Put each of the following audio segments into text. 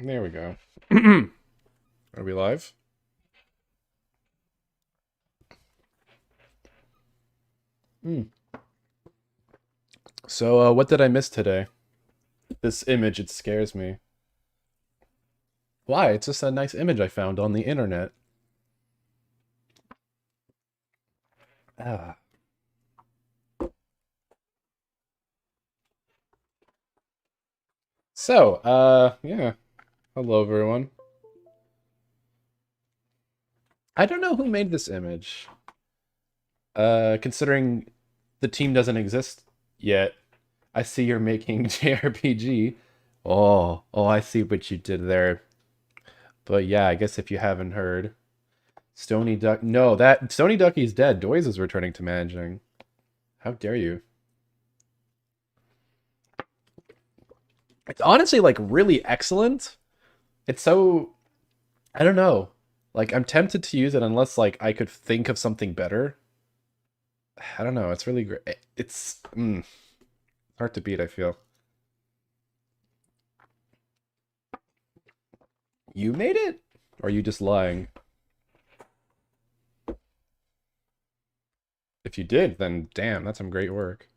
There we go. Are we live? Mm. So, what did I miss today? This image, it scares me. Why? It's just a nice image I found on the internet. Ah. So, yeah. Hello, everyone. I don't know who made this image. Considering the team doesn't exist yet, I see you're making JRPG. Oh, I see what you did there. But yeah, I guess if you haven't heard, Stony Duck. No, that Stony Ducky's dead. Doyes is returning to managing. How dare you? It's honestly like really excellent. It's so I don't know. Like I'm tempted to use it unless like I could think of something better. I don't know. It's really great. It's hard to beat, I feel. You made it? Or are you just lying? If you did, then damn, that's some great work.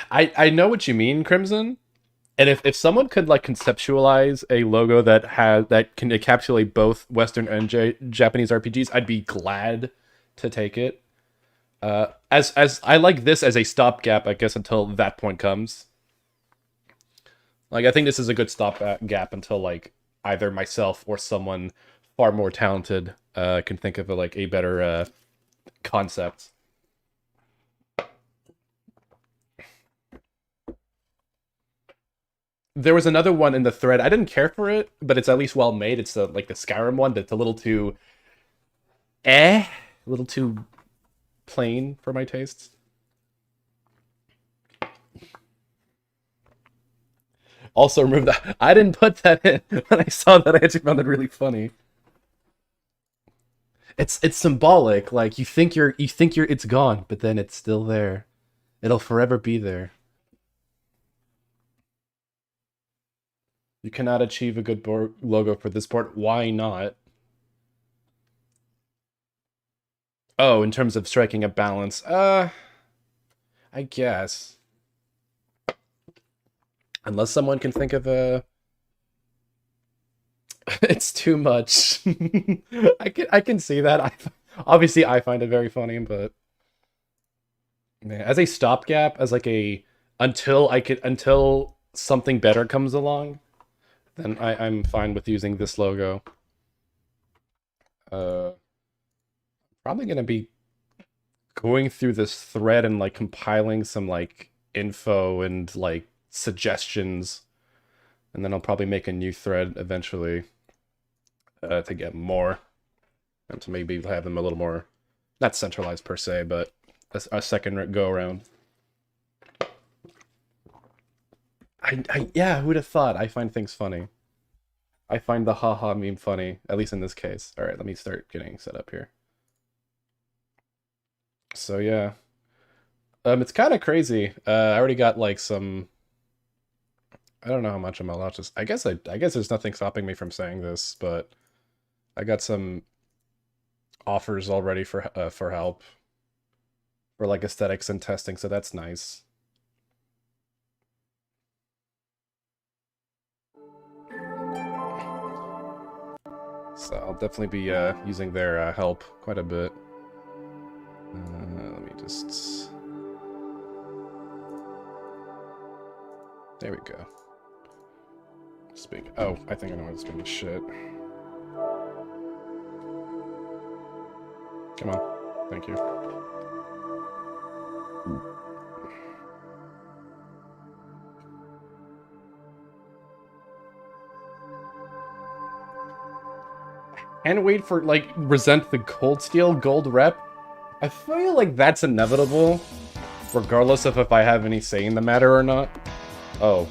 I know what you mean, Crimson. And if someone could like conceptualize a logo that can encapsulate both Western and Japanese RPGs, I'd be glad to take it. As I like this as a stopgap, I guess until that point comes. Like I think this is a good stopgap until like either myself or someone far more talented can think of a better concept. There was another one in the thread. I didn't care for it, but it's at least well made. It's like the Skyrim one that's a little too a little too plain for my tastes. Also remove that. I didn't put that in when I saw that. I actually found it really funny. It's symbolic. Like you think you're it's gone, but then it's still there. It'll forever be there. You cannot achieve a good board logo for this board. Why not? Oh, in terms of striking a balance, I guess unless someone can think of a, it's too much. I can see that. Obviously I find it very funny, but man, as a stopgap, as like a until something better comes along, then I'm fine with using this logo. Uh, Probably gonna be going through this thread and like compiling some like info and like suggestions, and then I'll probably make a new thread eventually to get more and to maybe have them a little more not centralized per se, but a second go around. Yeah, who'd have thought? I find things funny. I find the haha meme funny, at least in this case. All right, let me start getting set up here. So yeah, it's kind of crazy. I already got like some. I don't know how much I'm allowed to. I guess there's nothing stopping me from saying this, but I got some offers already for help for like aesthetics and testing, so that's nice. So I'll definitely be using their help quite a bit. Let me just. There we go. Speak. Oh, I think I know what's gonna be shit. Come on. Thank you. Can't wait for, like, Resent the Cold Steel gold rep. I feel like that's inevitable, regardless of if I have any say in the matter or not. Oh.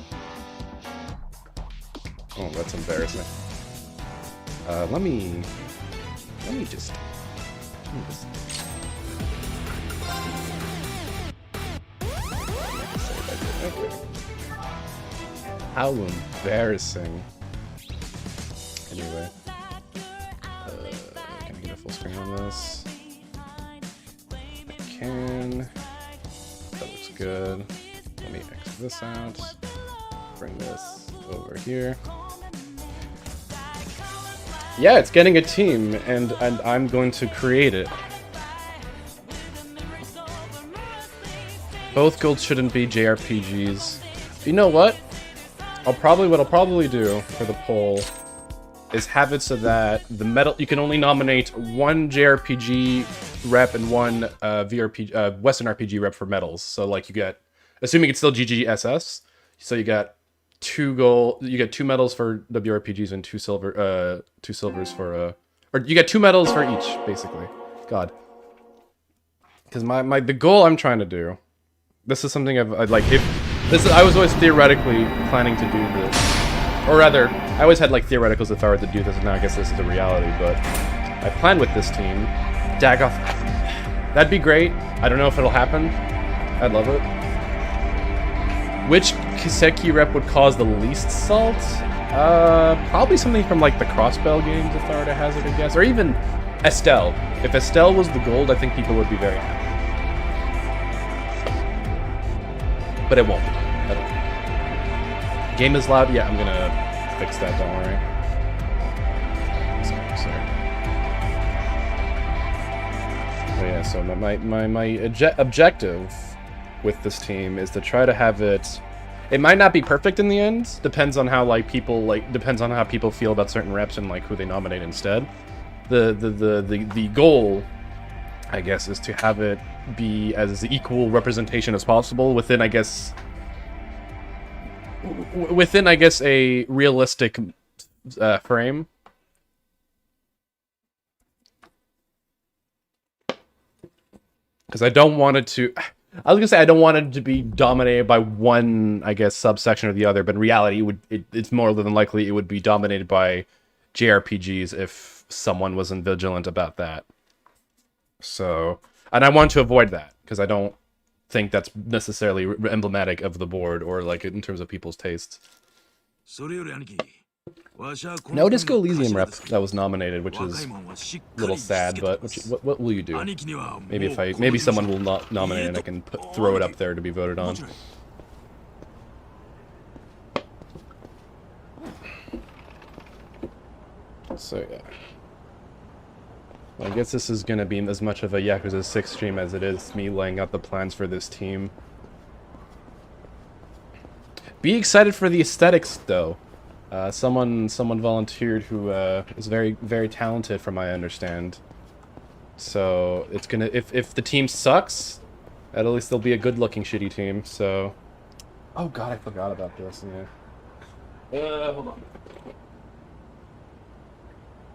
Oh, that's embarrassing. Let me just... Okay. How embarrassing. Anyway. Can I get a full screen on this? I can. That looks good. Let me exit this out. Bring this over here. Yeah, it's getting a team, and I'm going to create it. Both guilds shouldn't be JRPGs. You know what? What I'll probably do for the poll is have it so that the medal you can only nominate one JRPG rep and one Western RPG rep for medals. So like you get, assuming it's still GGSS, so you got two medals for WRPGs and two silvers for or you get 2 medals for each, basically. God. Because the goal I'm trying to do, this is something I was always theoretically planning to do this. Or rather, I always had like theoreticals if I were to do this, and now I guess this is a reality, but I planned with this team. Dagoff. That'd be great. I don't know if it'll happen. I'd love it. Which Kiseki rep would cause the least salt? Probably something from like the Crossbell games, if I were to hazard a guess. Or even Estelle. If Estelle was the gold, I think people would be very happy. But it won't be. I don't know. Game is loud? Yeah, I'm gonna fix that, don't worry. Sorry. Oh yeah, so my objective with this team is to try to have it... It might not be perfect in the end. Depends on how depends on how people feel about certain reps and like who they nominate instead. The goal, I guess, is to have it be as equal representation as possible within, I guess, a realistic frame. Because I don't want it to... I was gonna say I don't want it to be dominated by one, I guess, subsection or the other, but in reality, it's more than likely it would be dominated by JRPGs if someone wasn't vigilant about that. So, and I want to avoid that, because I don't think that's necessarily emblematic of the board, or like in terms of people's tastes. No Disco Elysium rep that was nominated, which is a little sad, but what will you do? Maybe someone will not nominate and I can throw it up there to be voted on. So yeah. Well, I guess this is going to be as much of a Yakuza 6 stream as it is me laying out the plans for this team. Be excited for the aesthetics, though. Someone volunteered who is very, very talented, from what I understand. So it's gonna, if the team sucks, at least they'll be a good-looking shitty team. So, oh god, I forgot about this. Yeah. Hold on.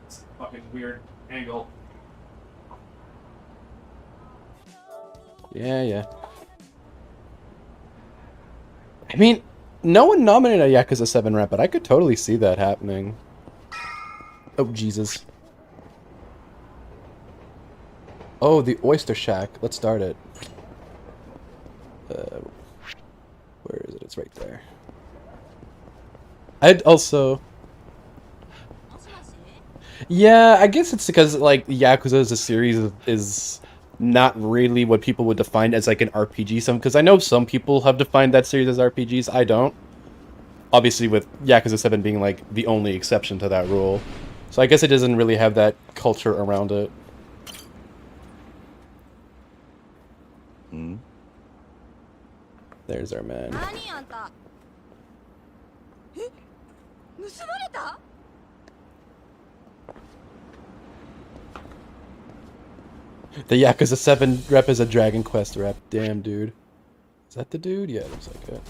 It's a fucking weird angle. Yeah. I mean, no one nominated a Yakuza 7 rep, but I could totally see that happening. Oh, Jesus. Oh, the Oyster Shack. Let's start it. Where is it? It's right there. I'd also... Yeah, I guess it's because, like, Yakuza as a series is not really what people would define as, like, an RPG. Because I know some people have defined that series as RPGs. I don't. Obviously, with Yakuza 7 being, like, the only exception to that rule. So I guess it doesn't really have that culture around it. There's our man. The Yakuza 7 rep is a Dragon Quest rep. Damn, dude. Is that the dude? Yeah, it looks like it.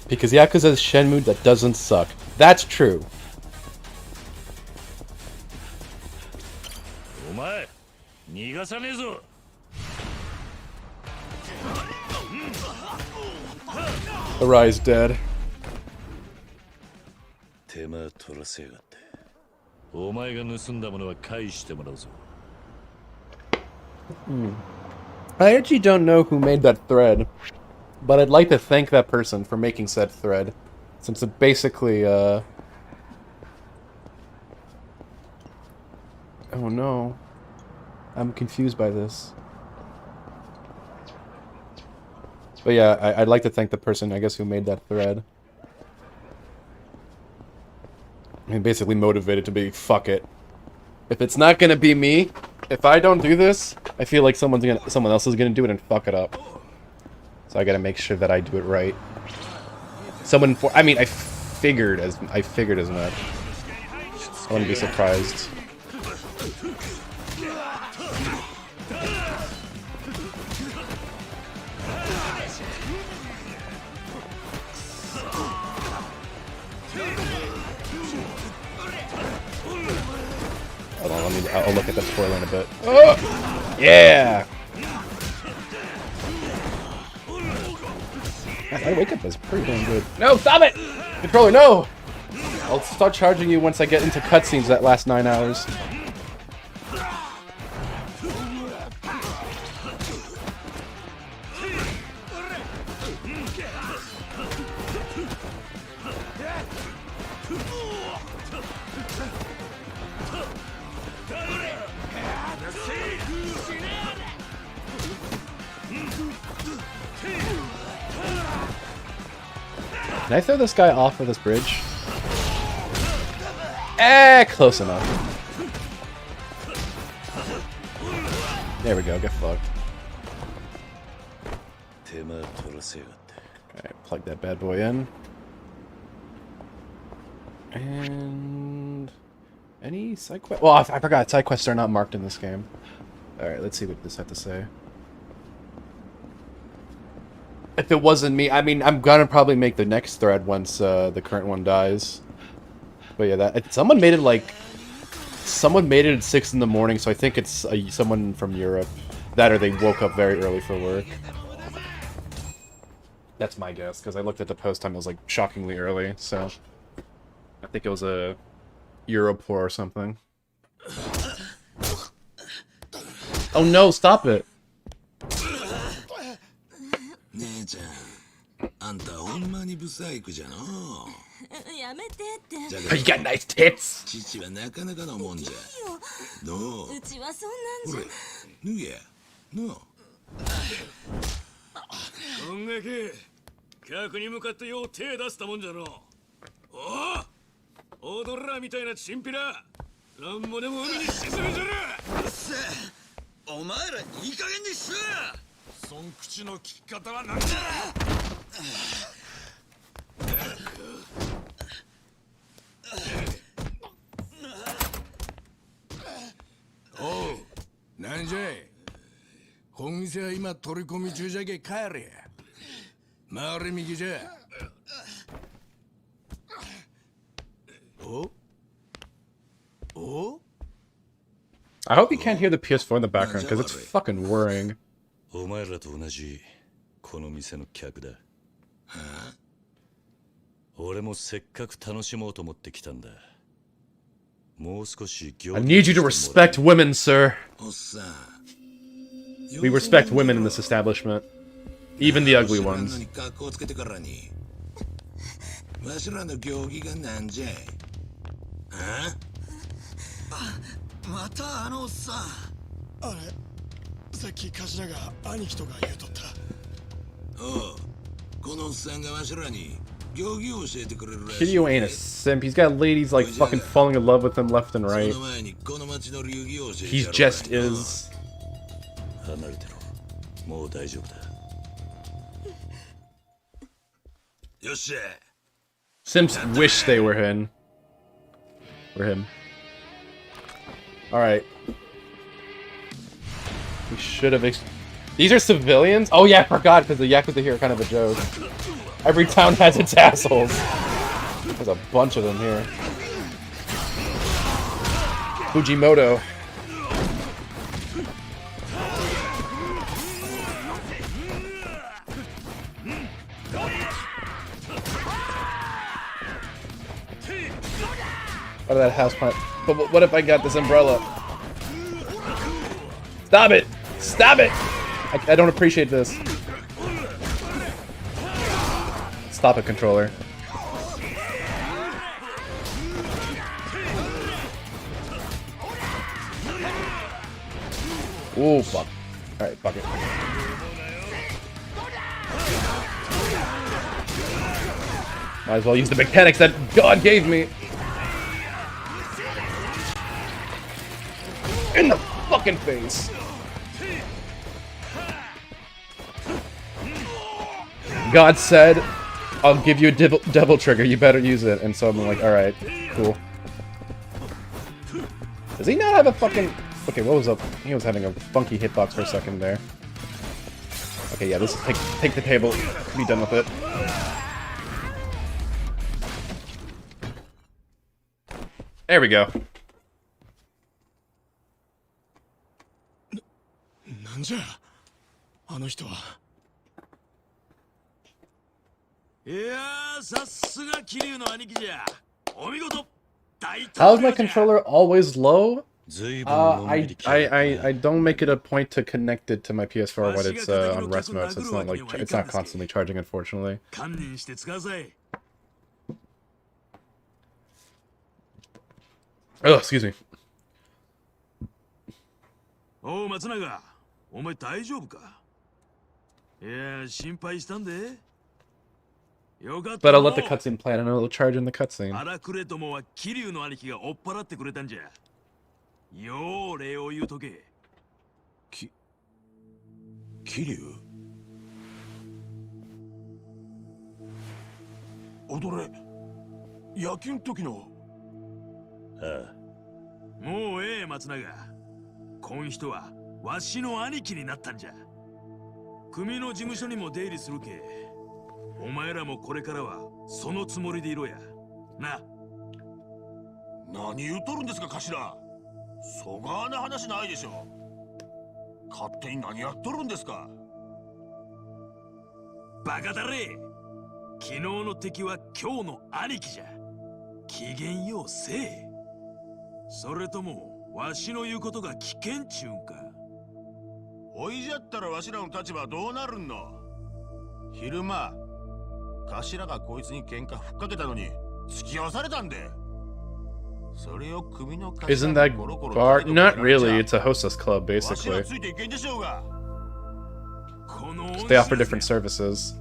Because Yakuza is Shenmue that doesn't suck. That's true. Arise dead. I actually don't know who made that thread, but I'd like to thank that person for making said thread, since it basically, oh no. I'm confused by this. But yeah, I'd like to thank the person, I guess, who made that thread. I mean, basically motivated to be, fuck it. If it's not gonna be me, if I don't do this, I feel like someone else is gonna do it and fuck it up. So I gotta make sure that I do it right. I mean, I figured as much. I wouldn't be surprised. Hold on, I'll look at the spoiler in a bit. Oh! Yeah! My wake up is pretty damn good. No, stop it! Controller, no! I'll start charging you once I get into cutscenes that last 9 hours. Can I throw this guy off of this bridge? Close enough. There we go, get fucked. Alright, plug that bad boy in. And... any side quests? Well, I forgot, side quests are not marked in this game. Alright, let's see what this has to say. If it wasn't me, I mean, I'm gonna probably make the next thread once the current one dies. But yeah, someone made it at 6 in the morning, so I think it's someone from Europe. That or they woke up very early for work. That's my guess, because I looked at the post time, it was like shockingly early, so I think it was a Europor or something. Oh no, stop it! Oh, you got nice tits! I hope you can't hear the PS4 in the background, because it's fucking whirring. I need you to respect women, sir. We respect women in this establishment. Even the ugly ones. Kiryu ain't a simp. He's got ladies like fucking falling in love with him left and right. He just is. Simps wish they were him. Alright. We should have... These are civilians? Oh yeah, I forgot, because the Yakuza here are kind of a joke. Every town has its assholes. There's a bunch of them here. Fujimoto. Out of that house plant. But what if I got this umbrella? Stop it! Stop it! I don't appreciate this. Stop it, controller. Ooh, fuck. Alright, fuck it. Might as well use the mechanics that God gave me. In the fucking face. God said, I'll give you a devil trigger, you better use it. And so I'm like, alright, cool. Does he not have a fucking... Okay, what was up? He was having a funky hitbox for a second there. Okay, yeah, this is take the table, be done with it. There we go. How's my controller always low? I don't make it a point to connect it to my PS4 when it's on rest mode, so it's not like it's not constantly charging, unfortunately. Oh, excuse me. But I'll let the cutscene play, and it'll charge in the cutscene. Isn't that bar? Not really, it's a hostess club, basically. They offer different services.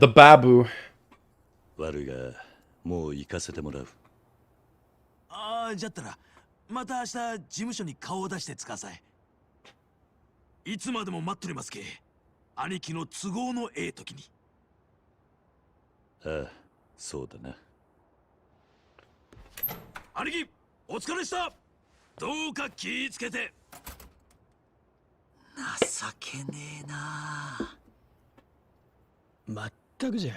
The babu. まったくじゃ。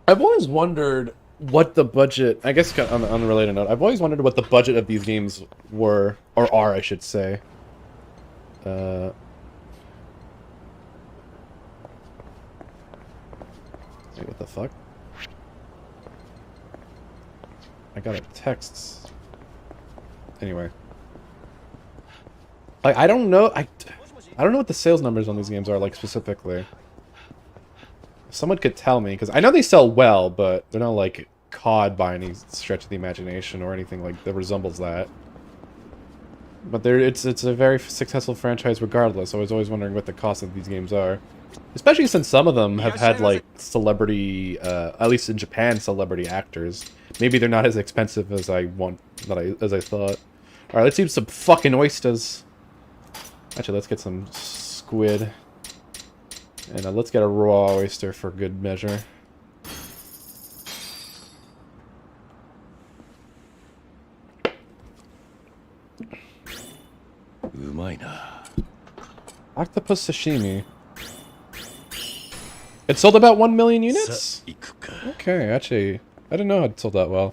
I've always wondered what the budget. I guess on an unrelated note, I've always wondered what the budget of these games were, or are, I should say. Wait, what the fuck? I got a text. Anyway, like I don't know. I don't know what the sales numbers on these games are like specifically. Someone could tell me, because I know they sell well, but they're not like COD by any stretch of the imagination or anything like that resembles that. But it's a very successful franchise regardless. I was always wondering what the cost of these games are. Especially since some of them have had like celebrity, at least in Japan, celebrity actors. Maybe they're not as expensive as I thought. Alright, let's eat some fucking oysters. Actually, let's get some squid. And let's get a raw oyster for good measure. Octopus sashimi. It sold about 1 million units? Okay, actually, I didn't know it sold that well.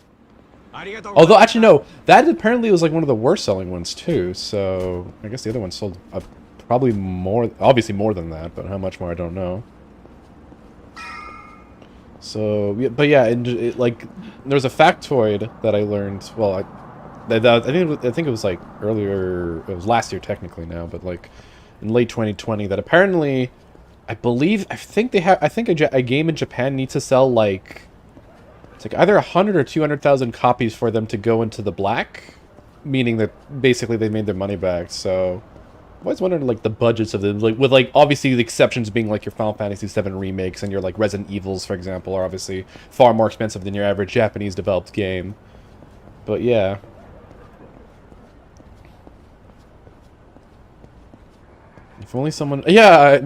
Although, actually, no, that apparently was like one of the worst selling ones too, so I guess the other one sold probably more, obviously more than that, but how much more I don't know. So, yeah, but yeah, like, there was a factoid that I learned, well, I think it was like earlier, it was last year technically now, but like in late 2020, that apparently, I think a game in Japan needs to sell like, it's like either 100 or 200,000 copies for them to go into the black, meaning that basically they made their money back. So I always wondered like the budgets of them, like with like obviously the exceptions being like your Final Fantasy VII remakes and your like Resident Evils, for example, are obviously far more expensive than your average Japanese developed game. But yeah. If only someone, yeah,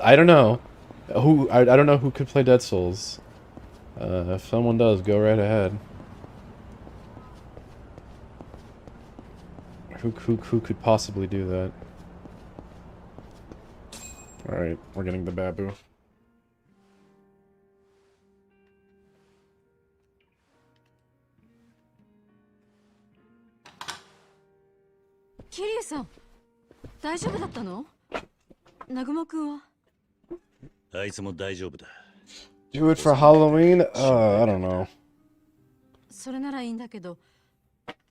I don't know I don't know who could play Dead Souls. If someone does, go right ahead. Who could possibly do that? Alright, we're getting the babu. Kiryu-san, 大丈夫だったの? Nagumo-kun wa? あいつも大丈夫だ。 Do it for Halloween? I don't know. それならいいんだけど、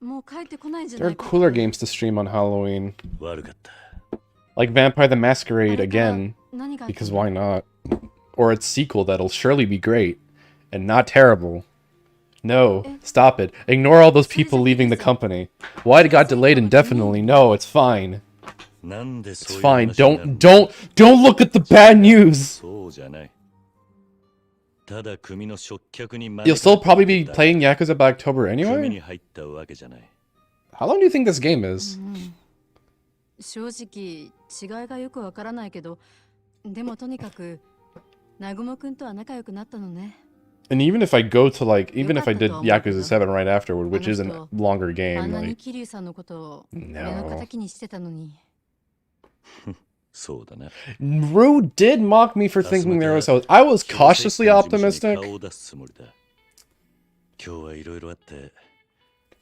もう帰ってこないんじゃ There な are いか。 cooler games to stream on Halloween. 悪かった。 Like Vampire the Masquerade あれから again. 何があった Because の? why not? Or its sequel that'll surely be great. And not terrible. No, stop it. Ignore all those people leaving the company. Why it got delayed indefinitely? No, it's fine. It's fine. Don't look at the bad news! You'll still probably be playing Yakuza by October anyway? How long do you think this game is? 正直違いがよくわからないけど、でもとにかくNagumo-kunとは仲良くなったのね。 And even if I go to like, even if I did Yakuza 7 right afterward, which is a longer game, あんなに like, 桐生さんのことを No. 目の敵にしてたのに。そうだね。 Rue did mock me for thinking there was hope. I was cautiously optimistic. 顔を出すつもりだ。今日はいろいろあって、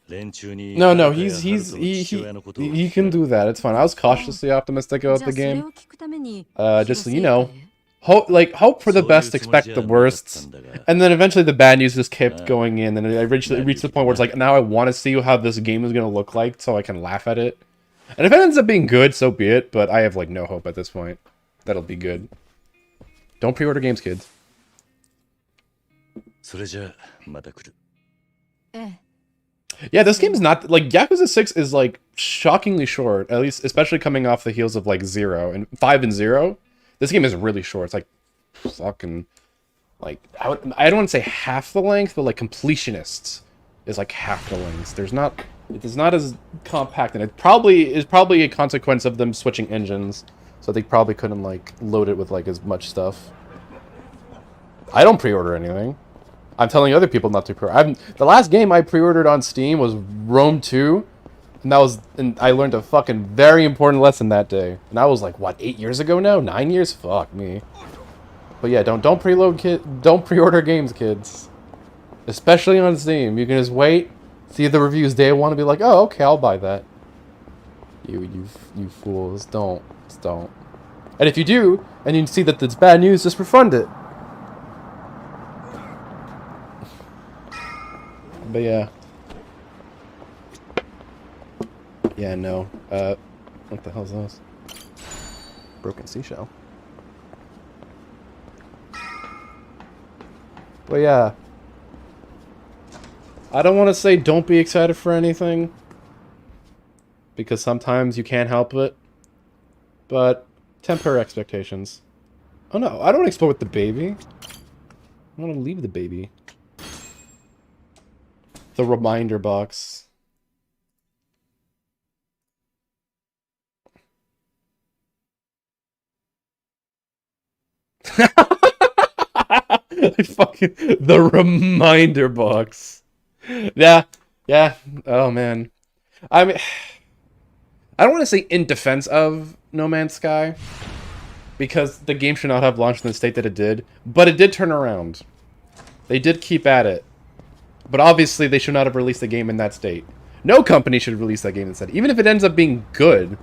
連中に No, 誰か he やハルトの父親のことを he can do that. It's fine. I was cautiously optimistic じゃあ about そ the れ game. を聞くために Just, you know, hope for the best, expect the worst, and then eventually the bad news just kept going in, and I reached the point where it's like, now I want to see how this game is going to look like so I can laugh at it. And if it ends up being good, so be it, but I have like no hope at this point that'll be good. Don't pre-order games, kids. それじゃまた来る。ええ。 Yeah, this game is not like Yakuza 6 is like shockingly short, at least especially coming off the heels of like 0 and 5 and 0. This game is really short. It's like fucking like I don't want to say half the length, but like Completionists is like half the length. It is not as compact, and it is probably a consequence of them switching engines, so they probably couldn't like load it with like as much stuff. I don't pre-order anything. I'm telling other people not to pre-order. The last game I pre-ordered on Steam was Rome 2, and I learned a fucking very important lesson that day. And that was like what, 8 years ago now? 9 years? Fuck me. But yeah, don't pre-order games, kids. Especially on Steam. You can just wait, see the reviews day one, and be like, oh, okay, I'll buy that. You fools, don't. Just don't. And if you do, and you see that it's bad news, just refund it. But yeah. Yeah, no. What the hell's this? Broken seashell. But yeah. I don't want to say don't be excited for anything, because sometimes you can't help it. But temper expectations. Oh no, I don't want to explore with the baby. I want to leave the baby. The reminder box. Fucking the reminder box. Yeah. Oh man. I mean, I don't want to say in defense of No Man's Sky, because the game should not have launched in the state that it did, but it did turn around. They did keep at it. But obviously they should not have released the game in that state. No company should release that game instead. Even if it ends up being good.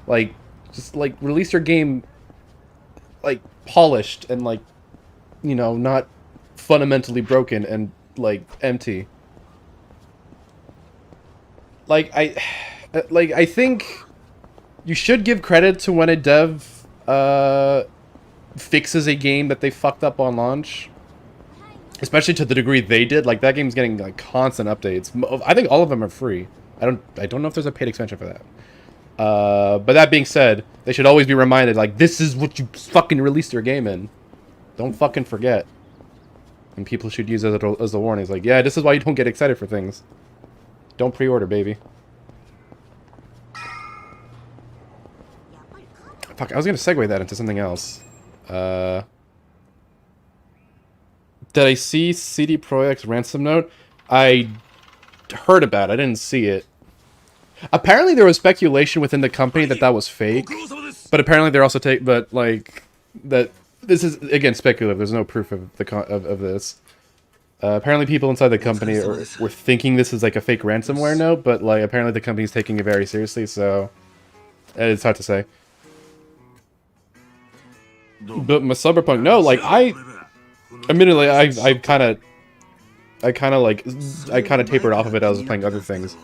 Like, just like release your game like polished and like, you know, not fundamentally broken and like empty. Like I think you should give credit to when a dev fixes a game that they fucked up on launch. Especially to the degree they did. Like, that game's getting like constant updates. I think all of them are free. I don't know if there's a paid expansion for that. But that being said, they should always be reminded, like, this is what you fucking released your game in. Don't fucking forget. And people should use it as a warning. It's like, yeah, this is why you don't get excited for things. Don't pre-order, baby. Fuck, I was gonna segue that into something else. Did I see CD Projekt's ransom note? I heard about it. I didn't see it. Apparently there was speculation within the company that that was fake. But apparently they're also but like that this is again speculative. There's no proof of of this. Apparently people inside the company were thinking this is like a fake ransomware note, but like apparently the company's taking it very seriously, so it's hard to say. But my Cyberpunk, no, like admittedly, I kind of tapered off of it as I was playing other things.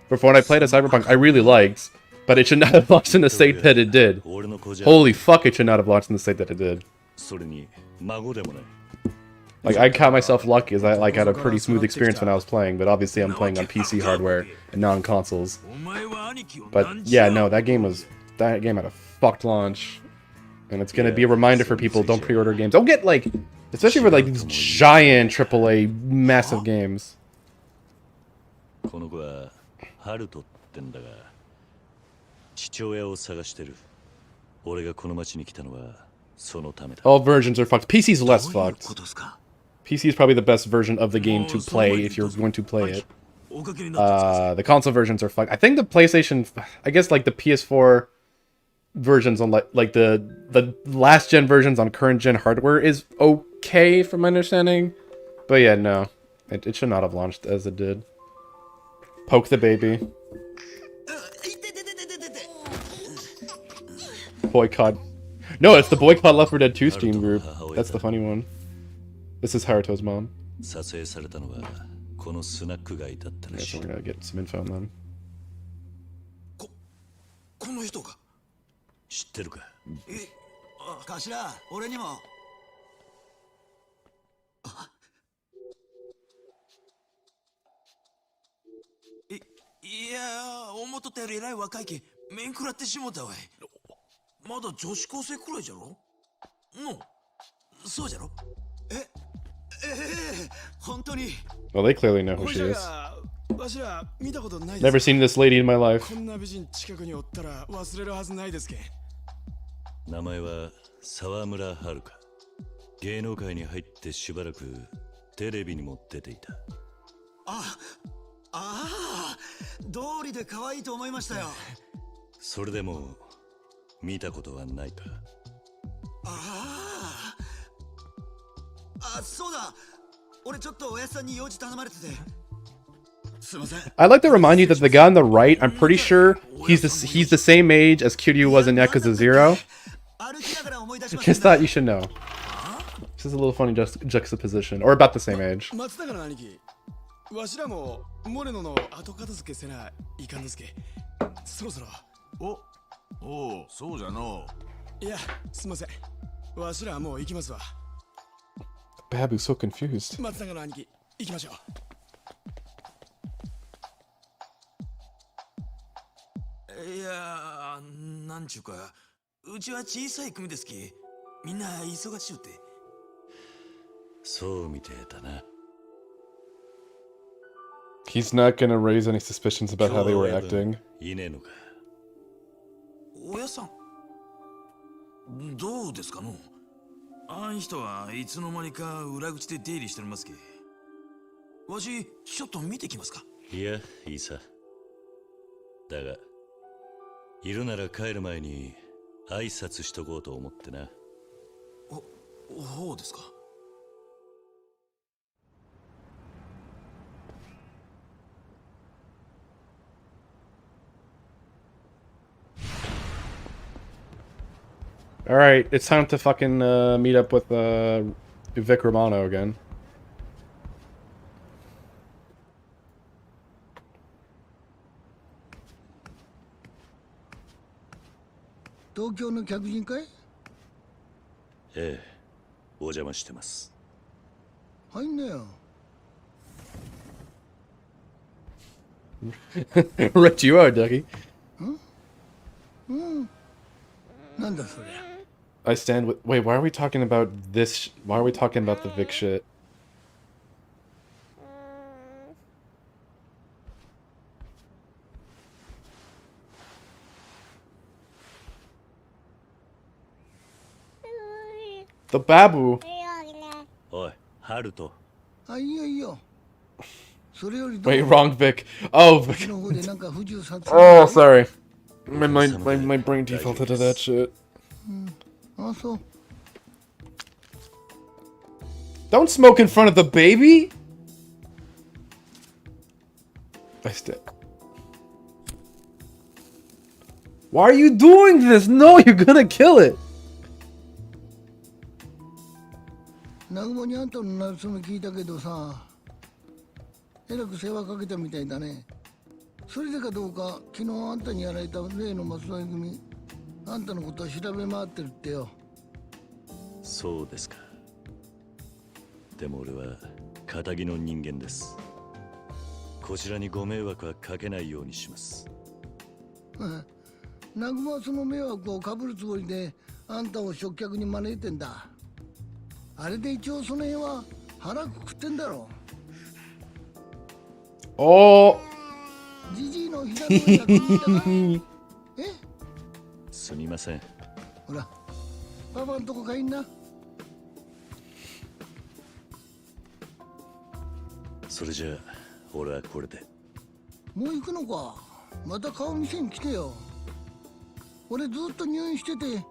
But for when I played a Cyberpunk, I really liked, but it should not have launched in the state that it did. Holy fuck, it should not have launched in the state that it did. Like, I count myself lucky as I like had a pretty smooth experience when I was playing, but obviously I'm playing on PC hardware and not on consoles. But yeah, no, that game had a fucked launch. And it's gonna be a reminder for people, don't pre-order games. Don't get like, especially for like these giant AAA massive games. All versions are fucked. PC's less fucked. PC is probably the best version of the game to play if you're going to play it. The console versions are fucked. I think the PlayStation, I guess like the PS4 versions on like the last gen versions on current gen hardware is okay from my understanding, but yeah, no, it should not have launched as it did. Poke the baby. Boycott. No, it's the Boycott Left 4 Dead 2 Steam group. That's the funny one. This is Haruto's mom. Yeah, so we're gonna get some info on them. 知ってるか頭俺にもいや思っとったよりえらい若いけ面食らってしもたわいまだ女子高生くらいじゃろのそうじゃろ本当に Well, they clearly know who she is. Never seen this lady in my life. 名前は沢村遥。芸能界に入ってしばらくテレビにも出ていた。ああ、道理で可愛いと思いましたよ。それでも見たことはないか。そうだ。俺ちょっとおやっさんに用事頼まれてて。すいません。 I'd like to remind you that the guy on the right, I'm pretty sure he's the same age as Kiryu was in Yakuza 0. 歩きながら思い出しました。 Just thought you should know. This is a little funny juxtaposition, or about the same age. 松永の兄貴、わしらもモレノの後片付けせないかんですけ。そろそろ。おう、そうじゃの。いや、すいません。わしらもう行きますわ。 Babu's so confused. 松永の兄貴、行きましょいや、なんちゅうか、うちは小さい組ですき。みんな忙しゅうて。そうみてえだな。 He's not gonna raise any suspicions about how they were acting. いねえのか。おやさん、どうですかの。あん人はいつの間にか裏口で出入りしてますけ。わし、ちょっと見てきますか。いや、いいさ。だが、いるなら帰る前に挨拶しとこうと思ってな。ほうですか。All right, it's time to fucking meet up with Vic Romano again. 東京の客人かい？ええ、お邪魔してます。入んなよ。Right you are, Dougie. なんだそれ。 I stand with. Wait, why are we talking about this? Why are we talking about the Vic shit? The Babu. おい、ハルト。あ、いいよいいよ。それより Wait, wrong Vic. Oh, Vic. の方でなんか不自由されて Oh, sorry. My brain defaulted to that shit. あ、そう。 Don't smoke in front of the baby. I stand. Why are you doing this? No, you're gonna kill it. 南雲にあんたのなるそめ聞いたけどさ、えらく世話かけたみたいだね。それでかどうか、昨日あんたにやられた例の松戸組、あんたのことを調べ回ってるってよ。そうですか。でも俺は仇の人間です。こちらにご迷惑はかけないようにします。南雲はその迷惑をかぶるつもりであんたを食客に招いてんだ。あれで一応その辺は腹くくってんだろう。Oh. じじいの膝の上に聞いたかえ？すみません。ほら、パパんとこ帰んな。それじゃあ俺はこれで。もう行くのか。また顔見せに来てよ。俺ずっと入院してて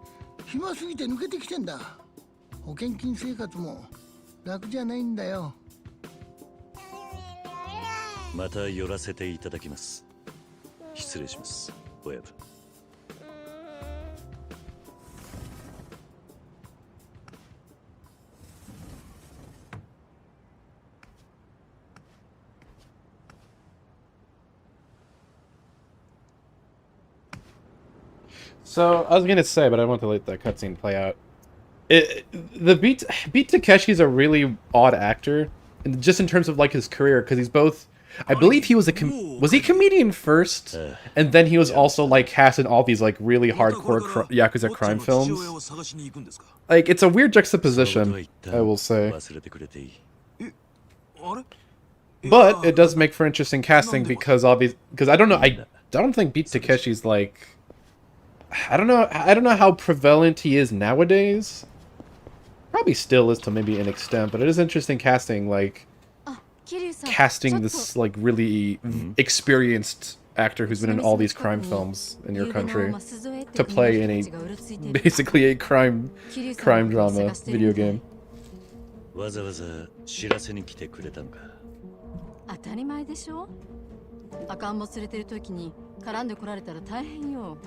暇すぎて抜けてきてんだ。保険金生活も楽じゃないんだよ。また寄らせていただきます。失礼します、親分。So I was gonna say, but I want to let that cutscene play out. The Beat Takeshi's a really odd actor, and just in terms of like his career, because he's both. I believe he was was he a comedian first, and then he was also like cast in all these like really hardcore Yakuza crime films. Like it's a weird juxtaposition, I will say. But it does make for interesting casting because I don't know, I don't think Beat Takeshi's like, I don't know how prevalent he is nowadays. probably still is to maybe an extent, but it is interesting casting, like, あ、桐生さん、 casting ちょっと this, like, really experienced actor who's been in all these crime films in your 夕べの country 舛添えって to play in 人たちがうろついている basically a crime 桐生さんのことを drama 探してる video みたい game. わざわざ知らせに来てくれたのか。当たり前でしょ。赤ん坊連れてる時に絡んでこられたら大変よ。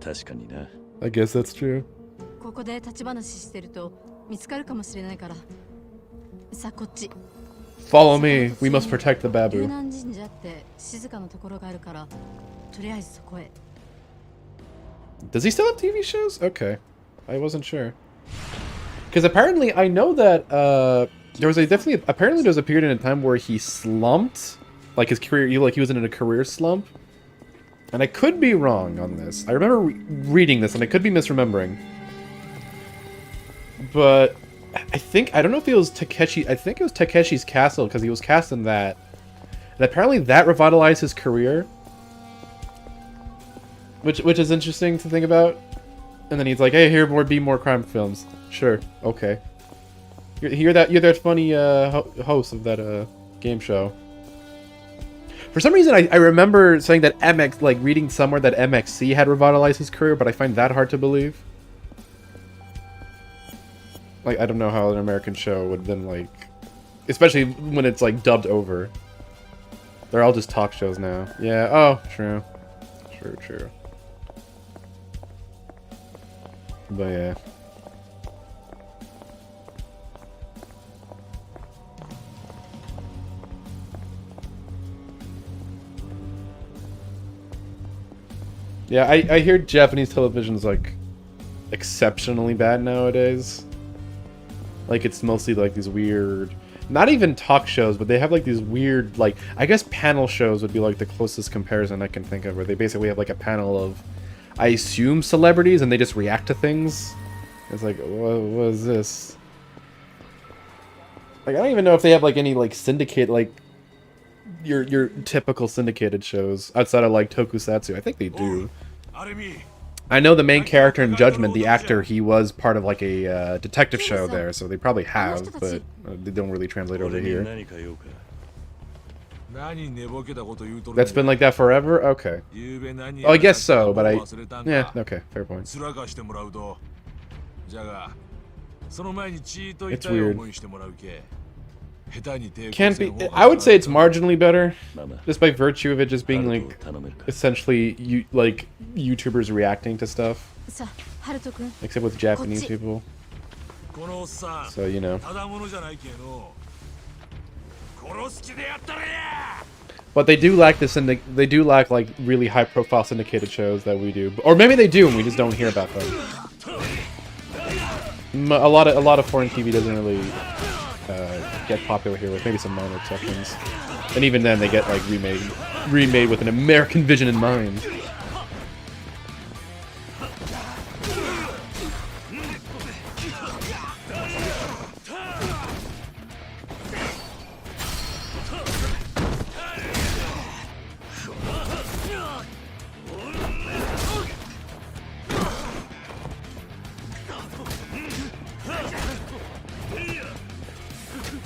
確かにな。I guess that's true. ここで立ち話してると見つかるかもしれないから。さあこっち。 Follow me. We must protect the 龍 babu. 南神社って静かなところがあるから、とりあえずそこへ。 Does he still have TV shows? Okay. I wasn't sure. Because apparently, I know that there was apparently there was a period in a time where he slumped, like his career, he was in a career slump. And I could be wrong on this. I remember reading this, and I could be misremembering. But I don't know if it was Takeshi. I think it was Takeshi's Castle because he was cast in that, and apparently that revitalized his career, which is interesting to think about. And then he's like, "Hey, here be more crime films." Sure, okay. You're that funny host of that game show. For some reason, I remember saying that MX, like reading somewhere that MXC had revitalized his career, but I find that hard to believe. Like, I don't know how an American show would then, like, especially when it's like dubbed over. They're all just talk shows now. Yeah. Oh, true. True. But yeah. Yeah, I hear Japanese television is like exceptionally bad nowadays. Like it's mostly like these weird, not even talk shows, but they have like these weird, like, I guess panel shows would be like the closest comparison I can think of, where they basically have like a panel of, I assume, celebrities, and they just react to things. It's like, what is this? Like, I don't even know if they have like any like syndicate, like your typical syndicated shows outside of like Tokusatsu. I think they do. I know the main character in Judgment, the actor, he was part of like a detective show there, so they probably have, but they don't really translate over here. That's been like that forever? Okay. Oh, I guess so, but yeah, okay, fair point. It's weird. Can't be. I would say it's marginally better, just by virtue of it just being like essentially like YouTubers reacting to stuff, さあ、ハルト君。 except with Japanese people. So you know. But they do lack this, and they do lack like really high-profile syndicated shows that we do, or maybe they do, and we just don't hear about them. A lot of foreign TV doesn't really get popular here, with maybe some minor exceptions, and even then they get like remade with an American vision in mind.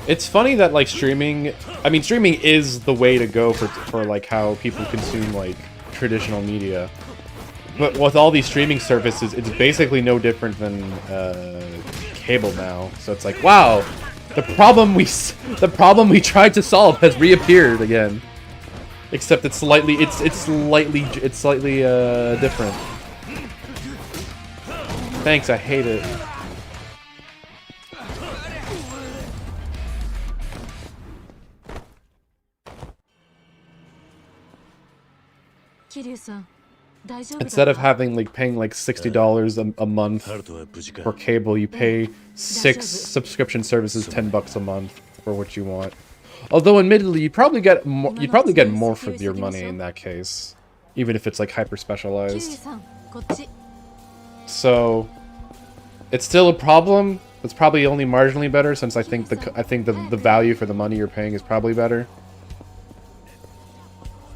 It's funny that like streaming, I mean streaming is the way to go for like how people consume like traditional media. But with all these streaming services, it's basically no different than cable now. So it's like, wow, the problem we tried to solve has reappeared again. Except it's slightly different. Thanks, I hate it. Instead of having like paying like $60 a month for cable, you pay 6 subscription services $10 a month for what you want. Although admittedly, you'd probably get more for your money in that case, even if it's like hyper specialized. So it's still a problem. It's probably only marginally better, since I think the value for the money you're paying is probably better.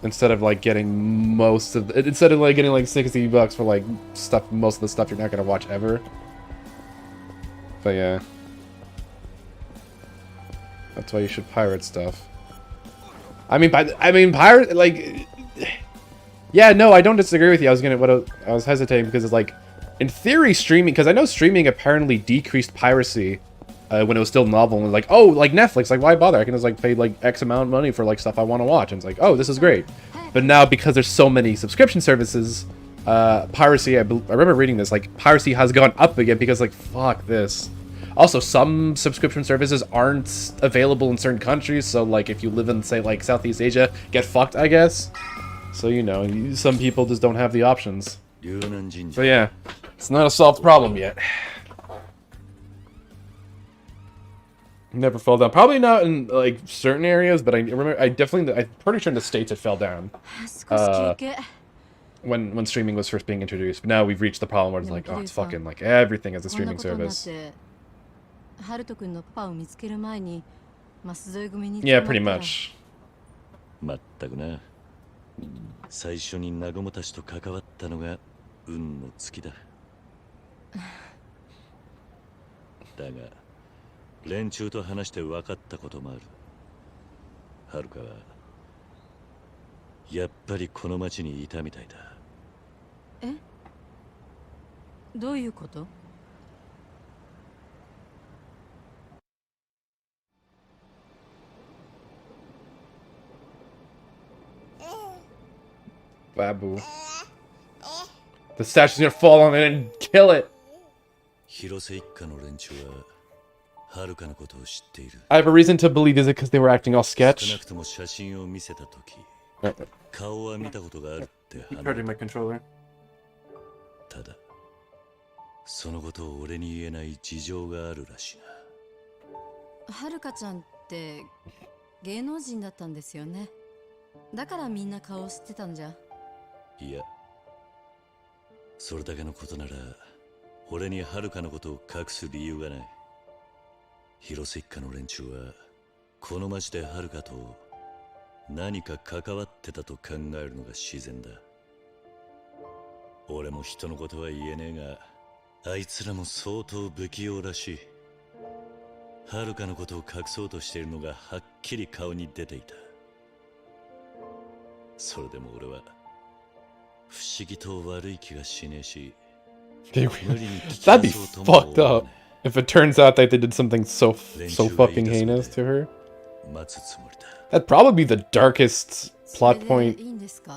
Instead of like getting like $60 for like most of the stuff you're not gonna watch ever. But yeah. That's why you should pirate stuff. I mean, pirate, like... Yeah, no, I don't disagree with you. I was hesitating because it's like... In theory, streaming... Because I know streaming apparently decreased piracy when it was still novel. And like, oh, like Netflix, like, why bother? I can just, like, pay, like, X amount of money for, like, stuff I want to watch. And it's like, oh, this is great. But now, because there's so many subscription services... piracy, I remember reading this, like, piracy has gone up again because, like, fuck this. Also, some subscription services aren't available in certain countries, so, like, if you live in, say, like, Southeast Asia, get fucked, I guess. So, you know, some people just don't have the options. So, yeah, it's not a solved problem yet. Never fell down. Probably not in, like, certain areas, but I remember, I'm pretty sure in the States it fell down. When streaming was first being introduced, but now we've reached the problem where it's like, oh, it's fucking like everything as a streaming service. Yeah, pretty much. まったくな。最初に南雲たちと関わったのが運の尽きだ。だが、連中と話して分かったこともある。はるかはやっぱりこの町にいたみたいだ。え？どういうこと？ Babu. The statue's gonna fall on it and kill it. 広瀬一家の連中ははるかのことを知っている。I have a reason to believe is it because they were acting all 少な sketch? くとも写真を見せたとき、顔は見たことがあるって話。 my controller. ただ、そのことを俺に言えない事情があるらしいな。はるかちゃんって芸能人だったんですよね。だからみんな顔を知ってたんじゃ。いや、それだけのことなら俺にはるかのことを隠す理由がない。広瀬一家の連中はこの町ではるかと何か関わってたと考えるのが自然だ。俺も人のことは言えねえが、あいつらも相当不器用らしい。はるかのことを隠そうとしているのがはっきり顔に出ていた。それでも俺は不思議と悪い気がしねえし、 That'd be fucked up if it turns out that they did something so fucking heinous to her. That'd probably be the darkest plot point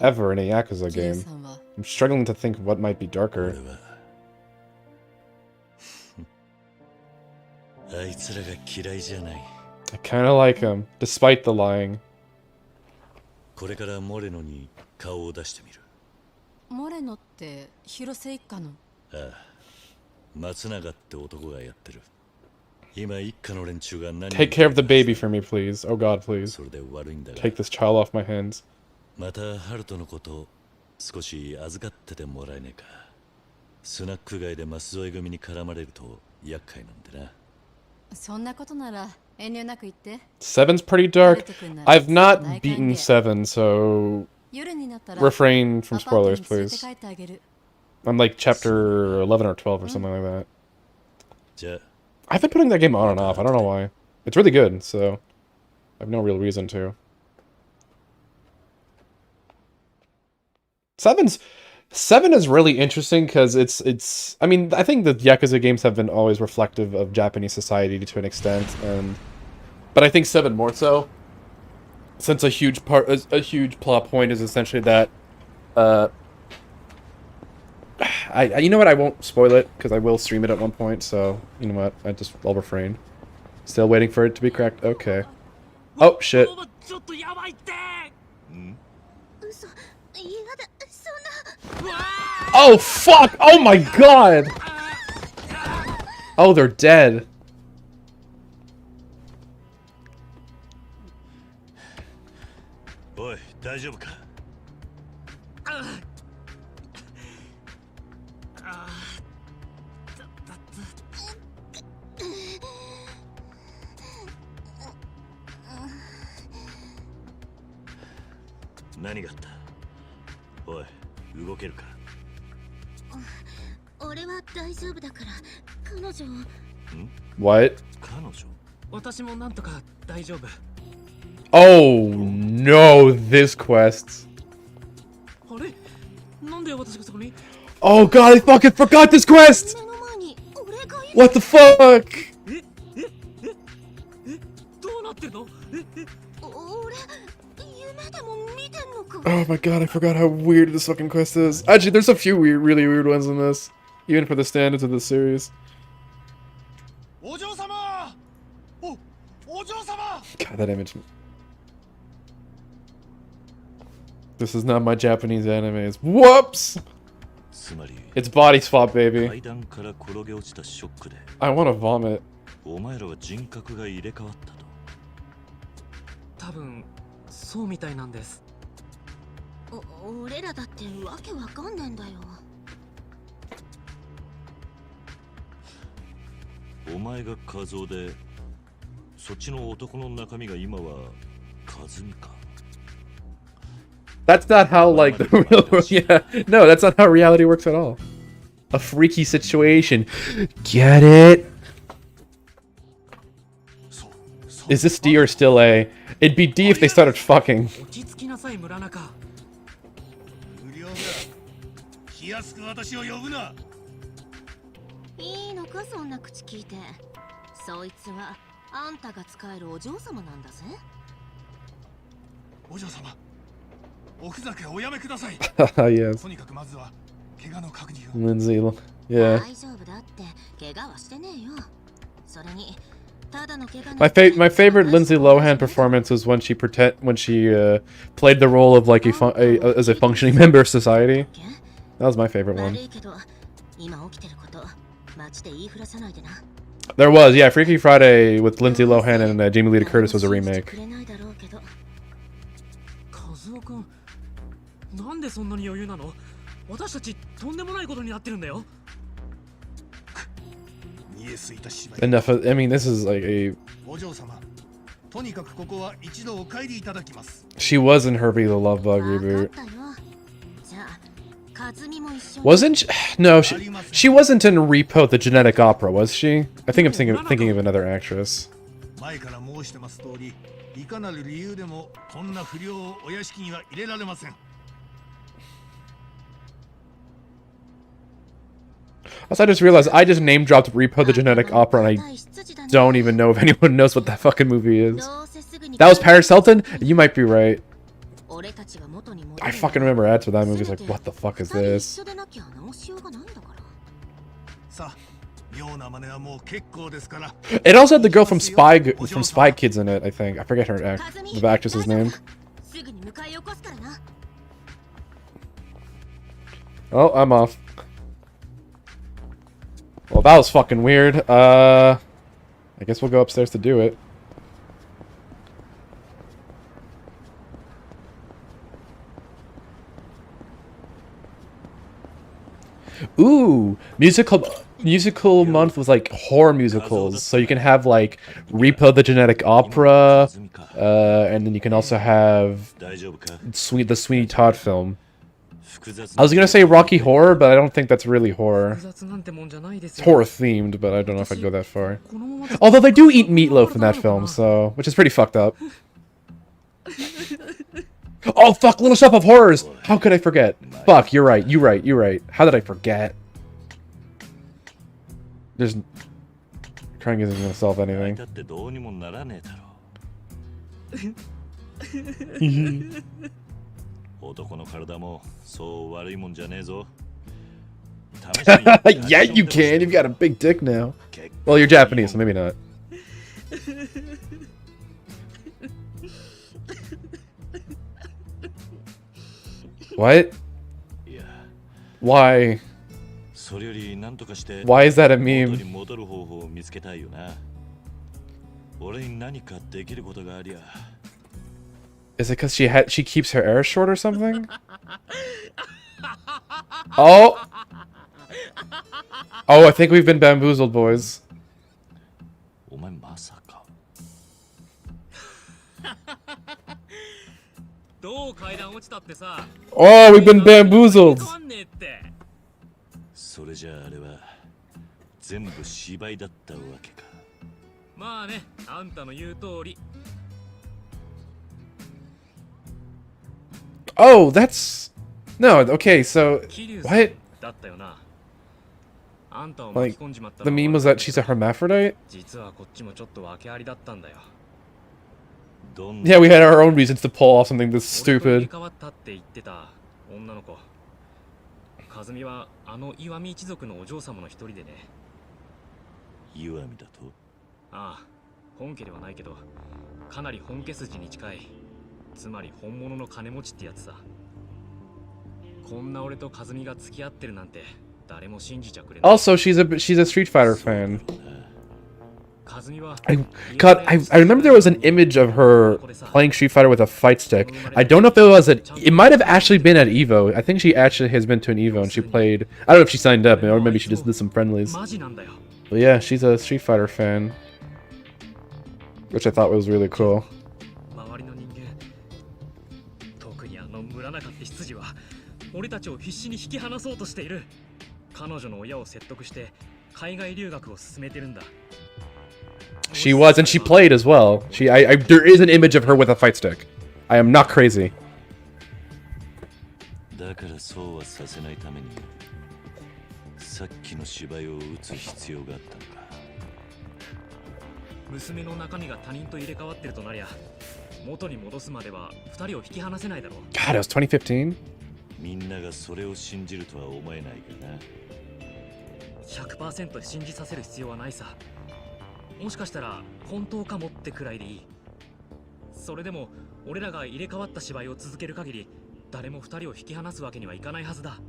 ever in a Yakuza game. I'm struggling to think what might be darker. I kinda like him, despite the lying. これからモレノに顔を出してみる。モレノって広瀬一家の？ああ、松永って男がやってる。今一家の連中が何 Take care of the baby for me, please. Oh God, please. それで悪いんだが。Take this child off my hands. またハルトのこと少し預かっててもらえねえか。スナック街でマス添え組に絡まれると厄介なんでな。そんなことなら遠慮なく言って。Seven's pretty dark. I've not beaten 7, so refrain from spoilers, please. I'm like chapter 11 or 12 or something like that. I've been putting that game on and off. I don't know why. It's really good, so I have no real reason to. 7 is really interesting because it's I mean, I think the Yakuza games have been always reflective of Japanese society to an extent, but I think 7 more so, since a huge plot point is essentially that you know what, I won't spoil it because I will stream it at one point, so you know what, I'll refrain. Still waiting for it to be cracked. Okay. Oh shit. Oh fuck! Oh my god! Oh, they're dead. Boy, 大丈夫か? Nani ga atta? Oi, 動けるか? 俺は大丈夫だから彼女を What? 彼女。私もなんとか大丈夫。 Oh no, this quest. あれなんで私がそこに Oh god, I fucking forgot this quest! 目の前に俺がいる。 What the fuck? どうなってんの俺夢でも見てんのか。 Oh my god, I forgot how weird this fucking quest is. Actually, there's a few really weird ones in this. Even for the standards of this series. お嬢様お嬢様 God, that image. This is not my Japanese animes. Whoops! つまり It's body swap, baby. 階段から転げ落ちたショックで I want to vomit. お前らは人格が入れ替わったと。多分そうみたいなんです。俺らだってわけわかんねえんだよ。お前が画像で、そっちの男の中身が今は和美か。 That's not how, like, the real world. Yeah. No, that's not how reality works at all. A freaky situation. Get it? Is this D or still A? It'd be D if they started fucking. 落ち着きなさい村中。不良が気安く私を呼ぶな。いいのかそんな口聞いて。そいつはあんたが使えるお嬢様なんだぜ。お嬢様おふざけおやめください。 Yes. とにかくまずは怪我の確認を。 Lindsay. Yeah. 大丈夫だって怪我はしてねえよ。それにただの怪我 My favorite Lindsay Lohan performance was when she played the role of like as a functioning member of society. That was my favorite one. 悪いけど今起きてることマジで言いふらさないでな。 There was, yeah, Freaky Friday with Lindsay Lohan and Jamie Lee Curtis was a remake. くれないだろうけど。カズオくん、なんでそんなに余裕なの？私たちとんでもないことになってるんだよ。 見えすいた芝居。 Enough of, I mean, this is like a... お嬢様とにかくここは一度お帰りいただきます。 She was in Herbie the Love Bug わかっ reboot. たよ。じゃあカズミも一緒に。 Wasn't she? No, she wasn't in Repo the Genetic Opera, was she? I think I'm thinking of another actress. 前から申してます通り、いかなる理由でもこんな不良をお屋敷には入れられません。 Also, I just realized I just name dropped Repo the Genetic Opera and I don't even know if anyone knows what that fucking movie is. That was Paris Hilton? You might be right. I fucking remember ads for that movie. It's like, what the fuck is this? さあ、妙な真似はもう結構ですから。 It also had the girl from Spy Kids in it, I think. I forget the actress's name. Oh, I'm off. Well, that was fucking weird. I guess we'll go upstairs to do it. Ooh, musical month was like horror musicals. So you can have like Repo the Genetic Opera, and then you can also have the Sweeney Todd film. I was gonna say Rocky Horror, but I don't think that's really horror. It's horror themed, but I don't know if I'd go that far. Although they do eat meatloaf in that film, so which is pretty fucked up. Oh fuck, Little Shop of Horrors! How could I forget? Fuck, you're right, you're right, you're right. How did I forget? There's... Crying isn't gonna solve anything. 男の体もそう悪いもんじゃねえぞ。 Yeah, you can. You've got a big dick now. Well, you're Japanese, so maybe not. What? Why? Why is that a meme? Is it because she keeps her hair short or something? Oh! Oh, I think we've been bamboozled, boys. Oh, we've been bamboozled! 全部芝居だったわけか。まあね、あんたの言う通り。 Oh, that's no. Okay, so 桐生さん what? だったよな。あんたを Like 巻き込んじまった the のは meme was that she's a hermaphrodite. 実はこっちもちょっと訳ありだったんだよ。どんな Yeah, we had our own reasons to pull off something this 俺と入れ stupid. 替わったって言ってた女の子。和美はあの岩見一族のお嬢様の一人でね。岩見だと。ああ、本家ではないけど、かなり本家筋に近い。つまり本物の金持ちってやつさ。こんな俺と和美が付き合ってるなんて誰も信じちゃくれない。 Also, she's a Street Fighter fan. 和美は God, I remember there was an image of her playing Street Fighter with a fight stick. I don't know if it was it might have actually been at Evo. I think she actually has been to an Evo and she played. I don't know if she signed up or maybe she just did some friendlies. マジなんだよ。 But yeah, she's a Street Fighter fan, which I thought was really cool. 周りの人間、特にあの村中って執事は俺たちを必死に引き離そうとしている。彼女の親を説得して海外留学を進めてるんだ。 She was, and she played as well. There is an image of her with a fight stick. I am not crazy. だからそうはさせないためにさっきの芝居を打つ必要があったのか。娘の中身が他人と入れ替わってるとなりゃ、元に戻すまでは二人を引き離せないだろう。 God, it was 2015. みんながそれを信じるとは思えないがな。 100% 信じさせる必要はないさ。もしかしたら本当かもってくらいでいい。それでも俺らが入れ替わった芝居を続ける限り、誰も二人を引き離すわけにはいかないはずだ。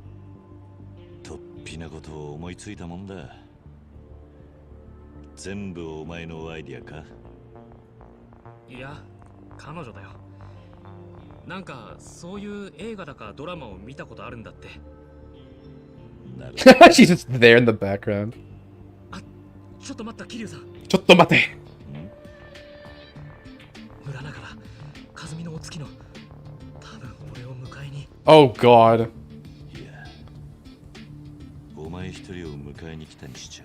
とっぴなことを思いついたもんだ。全部お前のアイディアか？いや、彼女だよ。なんかそういう映画だかドラマを見たことあるんだって。なる She's just there in the background. ちょっと待った、桐生さん。ちょっと待って。村中だ。和美のお月の。多分俺を迎えに。 Oh God. いや、お前一人を迎えに来たにしちゃ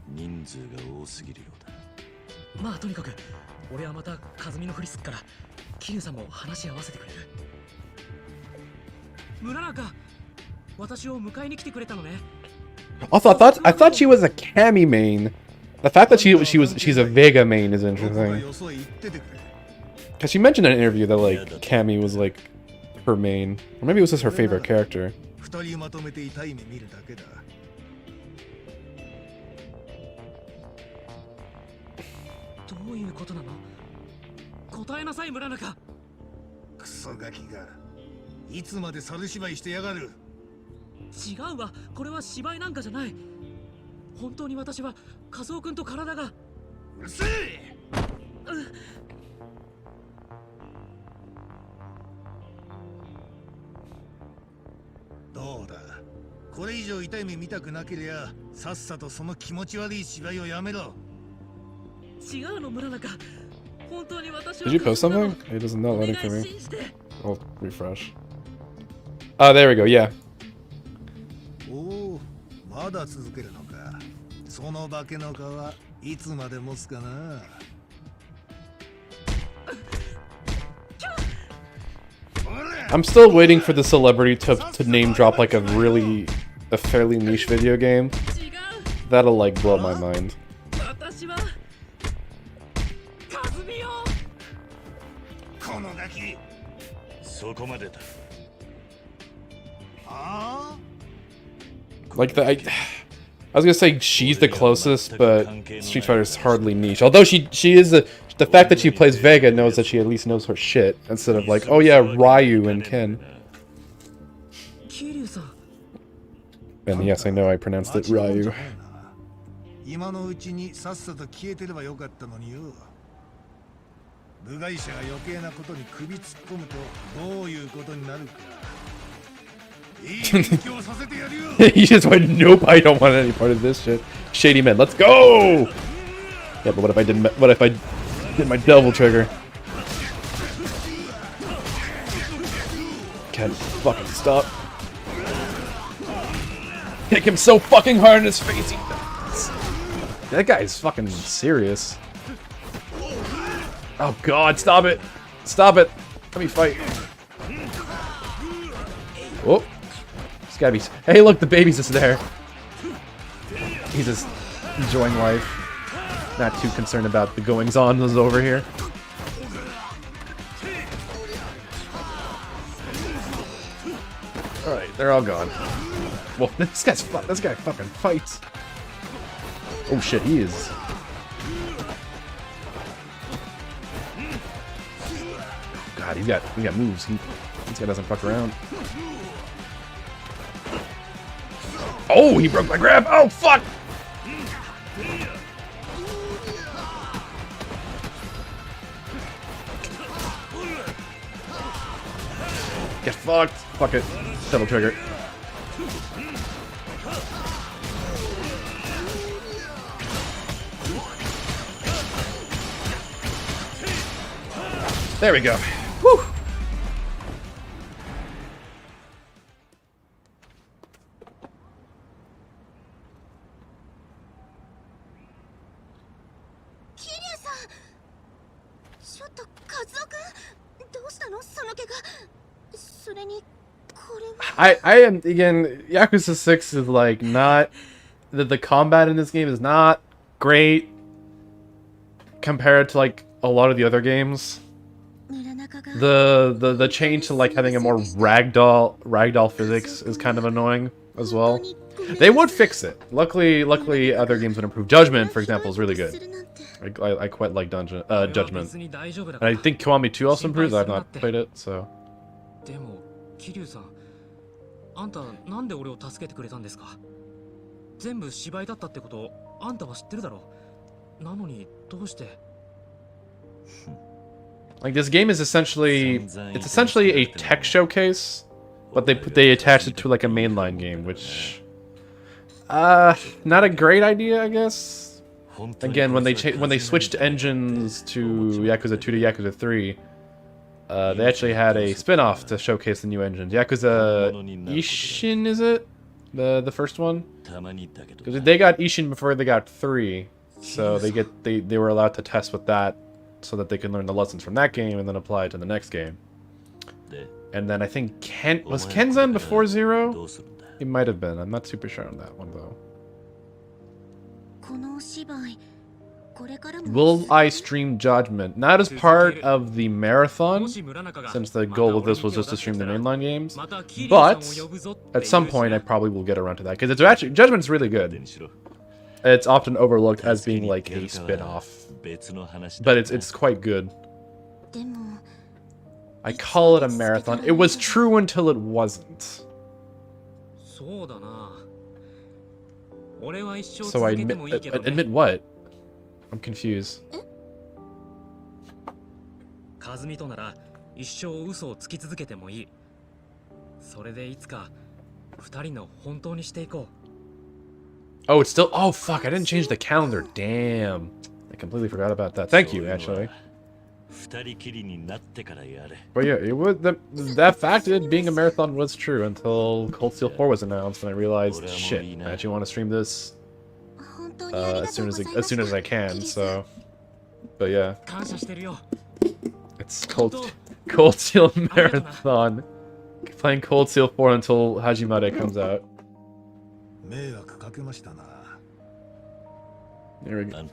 人数が多すぎるようだ。まあとにかく俺はまた和美のふりすっから桐生さんも話し合わせてくれる。村中、私を迎えに来てくれたのね。 Also, I thought she was a Cammy main. The fact that she's a Vega main is interesting. Because she mentioned in an interview that like Cammy was like her main, or maybe it was just her favorite character. 二人まとめて痛い目見るだけだ。どういうことなの？答えなさい、村中。クソガキがいつまで猿芝居してやがる。違うわ、これは芝居なんかじゃない。本当に私は和夫君と体が。うるせえ。どうだ、これ以上痛い目見たくなけりゃさっさとその気持ち悪い芝居をやめろ。違うの、村中。本当に私は。 Did you post something? It is not お願 letting い for me. 信じて。 I'll refresh. There we go. Yeah. おお、まだ続けるのか。その化けの皮いつまで持つかな。 I'm still waiting for the celebrity to name drop like a fairly niche video game. 違う。 That'll like blow my mind. 私は。和美よ。このガキ。そこまでだ。ああ。 Like I was gonna say she's the closest, but Street Fighter's hardly niche. Although she is the fact that she plays Vega knows that she at least knows her shit instead of like, oh yeah, Ryu and Ken. 桐生さん。 And yes, I know I pronounced it Ryu. 今のうちにさっさと消えてればよかったのによ。部外者が余計なことに首突っ込むとどういうことになるか。いい勉強させてやるよ。 He just went, nope, I don't want any part of this shit. Shady man, let's go! Yeah, but what if I did my double trigger? Can't fucking stop. kick him so fucking hard in his face. That guy is fucking serious. Oh god, stop it. Stop it. Let me fight. Oh. It's gotta be... Hey, look, the baby's just there. He's just enjoying life. Not too concerned about the goings-on that's over here. Alright, they're all gone. Well, this guy fucking fights. Oh shit, he is. God, he got moves. This guy doesn't fuck around. Oh, he broke my grab. Oh fuck! Get fucked. Fuck it. Double trigger. There we go. Whew. I am, again, Yakuza 6 is like not, the combat in this game is not great compared to like a lot of the other games. The change to like having a more ragdoll physics is kind of annoying as well. They would fix it. Luckily other games would improve. Judgment, for example, is really good. I quite like Judgment. And I think Kiwami 2 also improves. I've not played it, so. でも桐生さん、あんたなんで俺を助けてくれたんですか？全部芝居だったってことあんたは知ってるだろ？なのにどうして？ Like this game is essentially a tech showcase, but they attached it to like a mainline game, which not a great idea, I guess. Again, when they switched engines to Yakuza 2 to Yakuza 3, they actually had a spin-off to showcase the new engines. Yakuza Ishin, is it? The first one? Because they got Ishin before they got 3, so they were allowed to test with that, so that they can learn the lessons from that game and then apply it to the next game. And then I think was Kenzan before 0? It might have been. I'm not super sure on that one though. Will I stream Judgment? Not as part of the marathon, since the goal of this was just to stream the mainline games. But at some point I probably will get around to that, because it's actually Judgment's really good. It's often overlooked as being like a spin-off, but it's quite good. I call it a marathon. It was true until it wasn't. So I admit what? I'm confused. 和美となら一生嘘をつき続けてもいい。それでいつか二人の本当にしていこう。 Oh, it's still... Oh, fuck, I didn't change the calendar. Damn. I completely forgot about that. Thank you, actually. But yeah, it was... That fact of it being a marathon was true until Cold Steel 4 was announced, and I realized, shit, I actually want to stream this as soon as I can, so... But yeah. It's Cold Steel Marathon. Playing Cold Steel 4 until Hajimare comes out. There we go.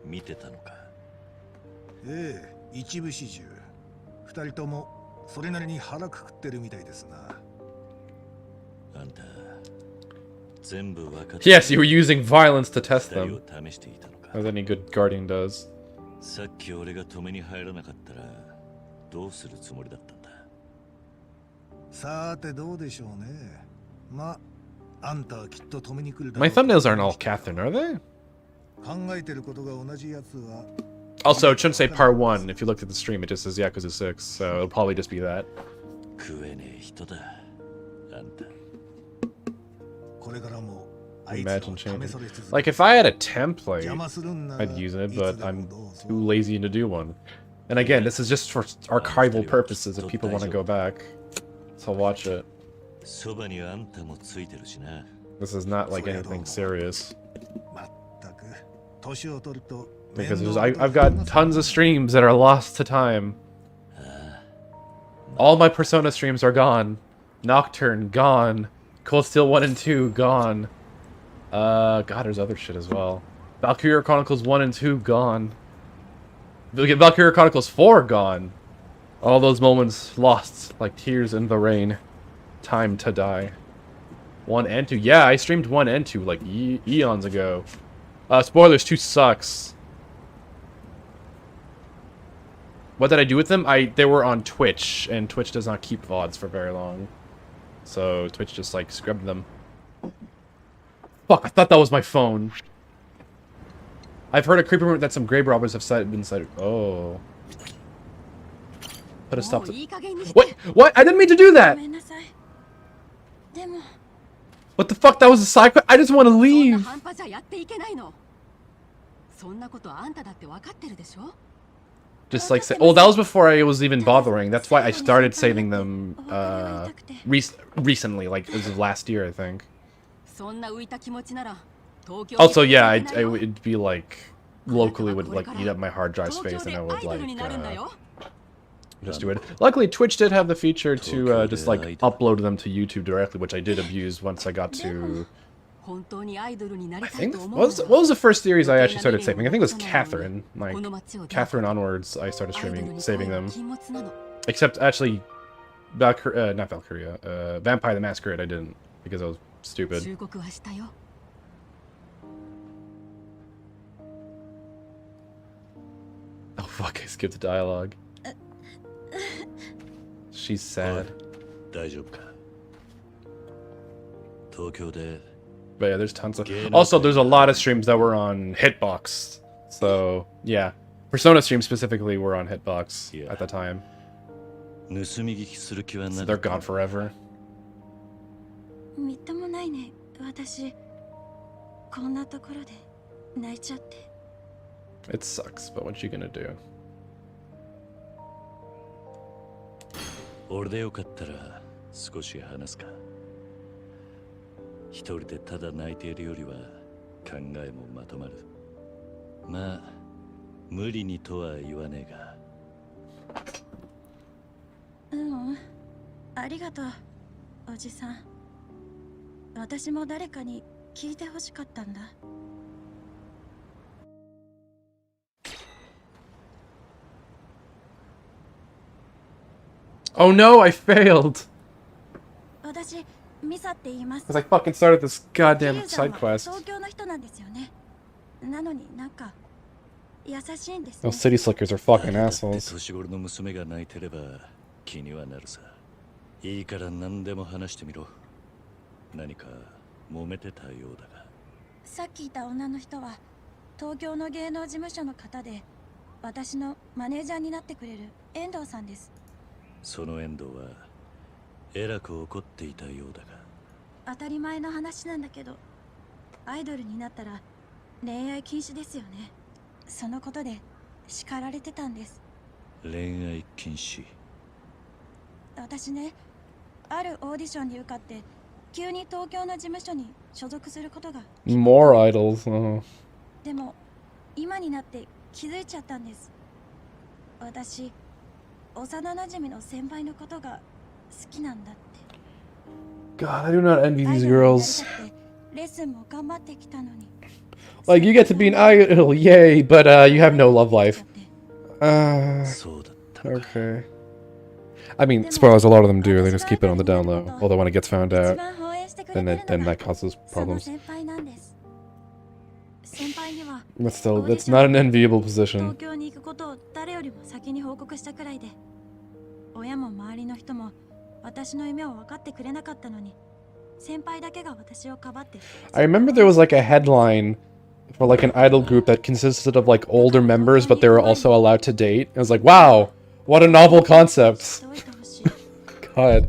見てたのか。ええ、一部始終。二人ともそれなりに腹くくってるみたいですな。あんた全部分かって。Yes, you were using violence to test them. As any good guardian does. さっき俺が止めに入らなかったらどうするつもりだったんだ。さてどうでしょうね。ま、あんたはきっと止めに来るだろう。 My thumbnails aren't all Catherine, are they? 考えてることが同じやつは。 Also, it shouldn't say part 1. If you looked at the stream, it just says Yakuza 6, so it'll probably just be that. 食えねえ人だ。あんた。これからも Imagine changing. Like, if I had a template, I'd use it, but I'm too lazy to do one. And again, this is just for archival purposes if people want to go back to watch it. This is not like anything serious. まったく年を取ると Because I've got tons of streams that are lost to time. All my Persona streams are gone. Nocturne, gone. Cold Steel 1 and 2, gone. God, there's other shit as well. Valkyria Chronicles 1 and 2, gone. Valkyria Chronicles 4, gone. All those moments lost, like tears in the rain. Time to die. 1 and 2. Yeah, I streamed 1 and 2, like, eons ago. Spoilers, 2 sucks. What did I do with them? They were on Twitch, and Twitch does not keep VODs for very long. So Twitch just, like, scrubbed them. Fuck, I thought that was my phone. I've heard a creepy rumor that some grave robbers have been cited. Oh. Put a stop to... What? What? I didn't mean to do that! What the fuck? That was a side quest? I just want to leave! Just like say, oh, that was before I was even bothering. That's why I started saving them recently, like as of last year, I think. Also, yeah, I would be like locally would like eat up my hard drive space, and I would like just do it. Luckily, Twitch did have the feature to just like upload them to YouTube directly, which I did abuse once I got to. I think what was the first series I actually started saving? I think it was Catherine. Like Catherine onwards, I started saving them. Except actually, not Valkyria, Vampire the Masquerade. I didn't because I was stupid. Oh fuck! I skipped the dialogue. She's sad. But yeah, there's tons of... Also, there's a lot of streams that were on Hitbox. So, yeah. Persona streams specifically were on Hitbox at the time. So they're gone forever. It sucks, but what you gonna do? 俺でよかったら少し話すか。一人でただ泣いているよりは考えもまとまる。まあ無理にとは言わねえが。ありがとう、おじさん。私も誰かに聞いてほしかったんだ。Oh no, I failed! 私、ミサって言います。 Because I fucking started this goddamn side quest. 東京の人なんですよね。なのになんか優しいんですね。 Those city slickers are fucking assholes. 年頃の娘が泣いてれば気にはなるさ。いいから何でも話してみろ。何か揉めてたようだが。さっきいた女の人は東京の芸能事務所の方で、私のマネージャーになってくれる遠藤さんです。その遠藤はえらく怒っていたようだが。当たり前の話なんだけど、アイドルになったら恋愛禁止ですよね。そのことで叱られてたんです。恋愛禁止。私ね、あるオーディションに受かって急に東京の事務所に所属することが。 More idols.でも今になって気づいちゃったんです。私、幼馴染の先輩のことが好きなんだって。 God, I do not envy these girls. レッスンも頑張ってきたのに。 Like, you get to be an idol, yay, but you have no love life. Okay. I mean, spoilers, a lot of them do. They just keep it on the down low. Although when it gets found out, then that causes problems. But still, that's not an enviable position. 東京に行くことを誰よりも先に報告したくらいで、親も周りの人も私の夢を分かってくれなかったのに、先輩だけが私をかばって。 I remember there was like a headline for like an idol group that consisted of like older members, but they were also allowed to date. I was like, wow, what a novel concept. God.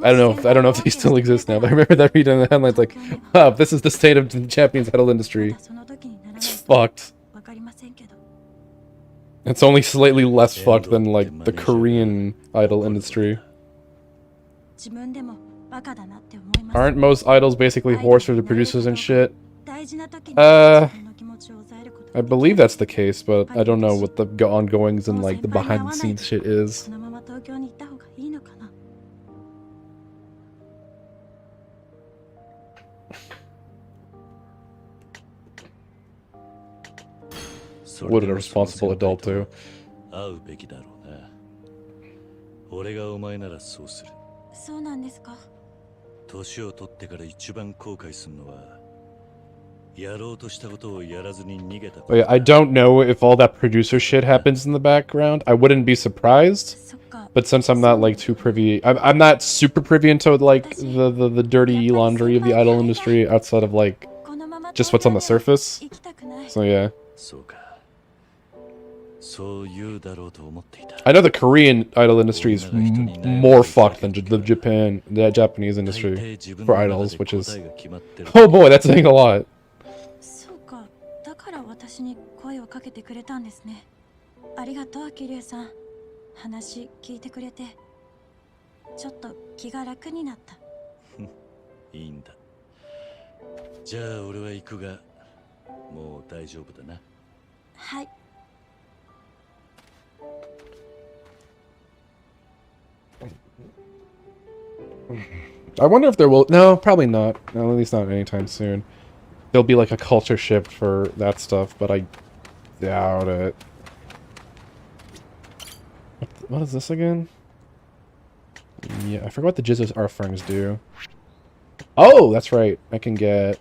I don't know if they still exist now, but I remember that reading the headlines like, wow, this is the state of the Japanese idol industry. It's fucked. It's only slightly less fucked than like the Korean idol industry. 自分でもバカだなって思います。Aren't most idols basically horse for the producers and shit? 大事な時に自分の気持ちを抑えることが I できない believe that's the case, but I don't know what the ongoings and like the behind the scenes shit is. このまま東京に行った方がいいのかな What did a responsible adult do? 会うべきだろうな。俺がお前ならそうする。そうなんですか 年を取ってから一番後悔するのは、やろうとしたことをやらずに逃げたこと。 I don't know if all that producer shit happens in the background. I wouldn't be surprised. そっか But since I'm not like too privy, I'm not super privy into like the dirty laundry of the idol industry outside of like このまま just what's on the surface. 行きたくない So yeah, そうか。そう言うだろうと思っていた。 I know the Korean idol industry is more fucked than the Japanese industry for idols, which is oh boy, that's saying a lot. そうかだから私に声をかけてくれたんですねありがとう桐生さん話聞いてくれてちょっと気が楽になったいいんだ。じゃあ俺は行くが、もう大丈夫だな。はい I wonder if there will. No, probably not. No, at least not anytime soon. There'll be like a culture shift for that stuff, but I doubt it. What is this again? Yeah, I forgot what the Jizz's offerings do. Oh, that's right. I can get...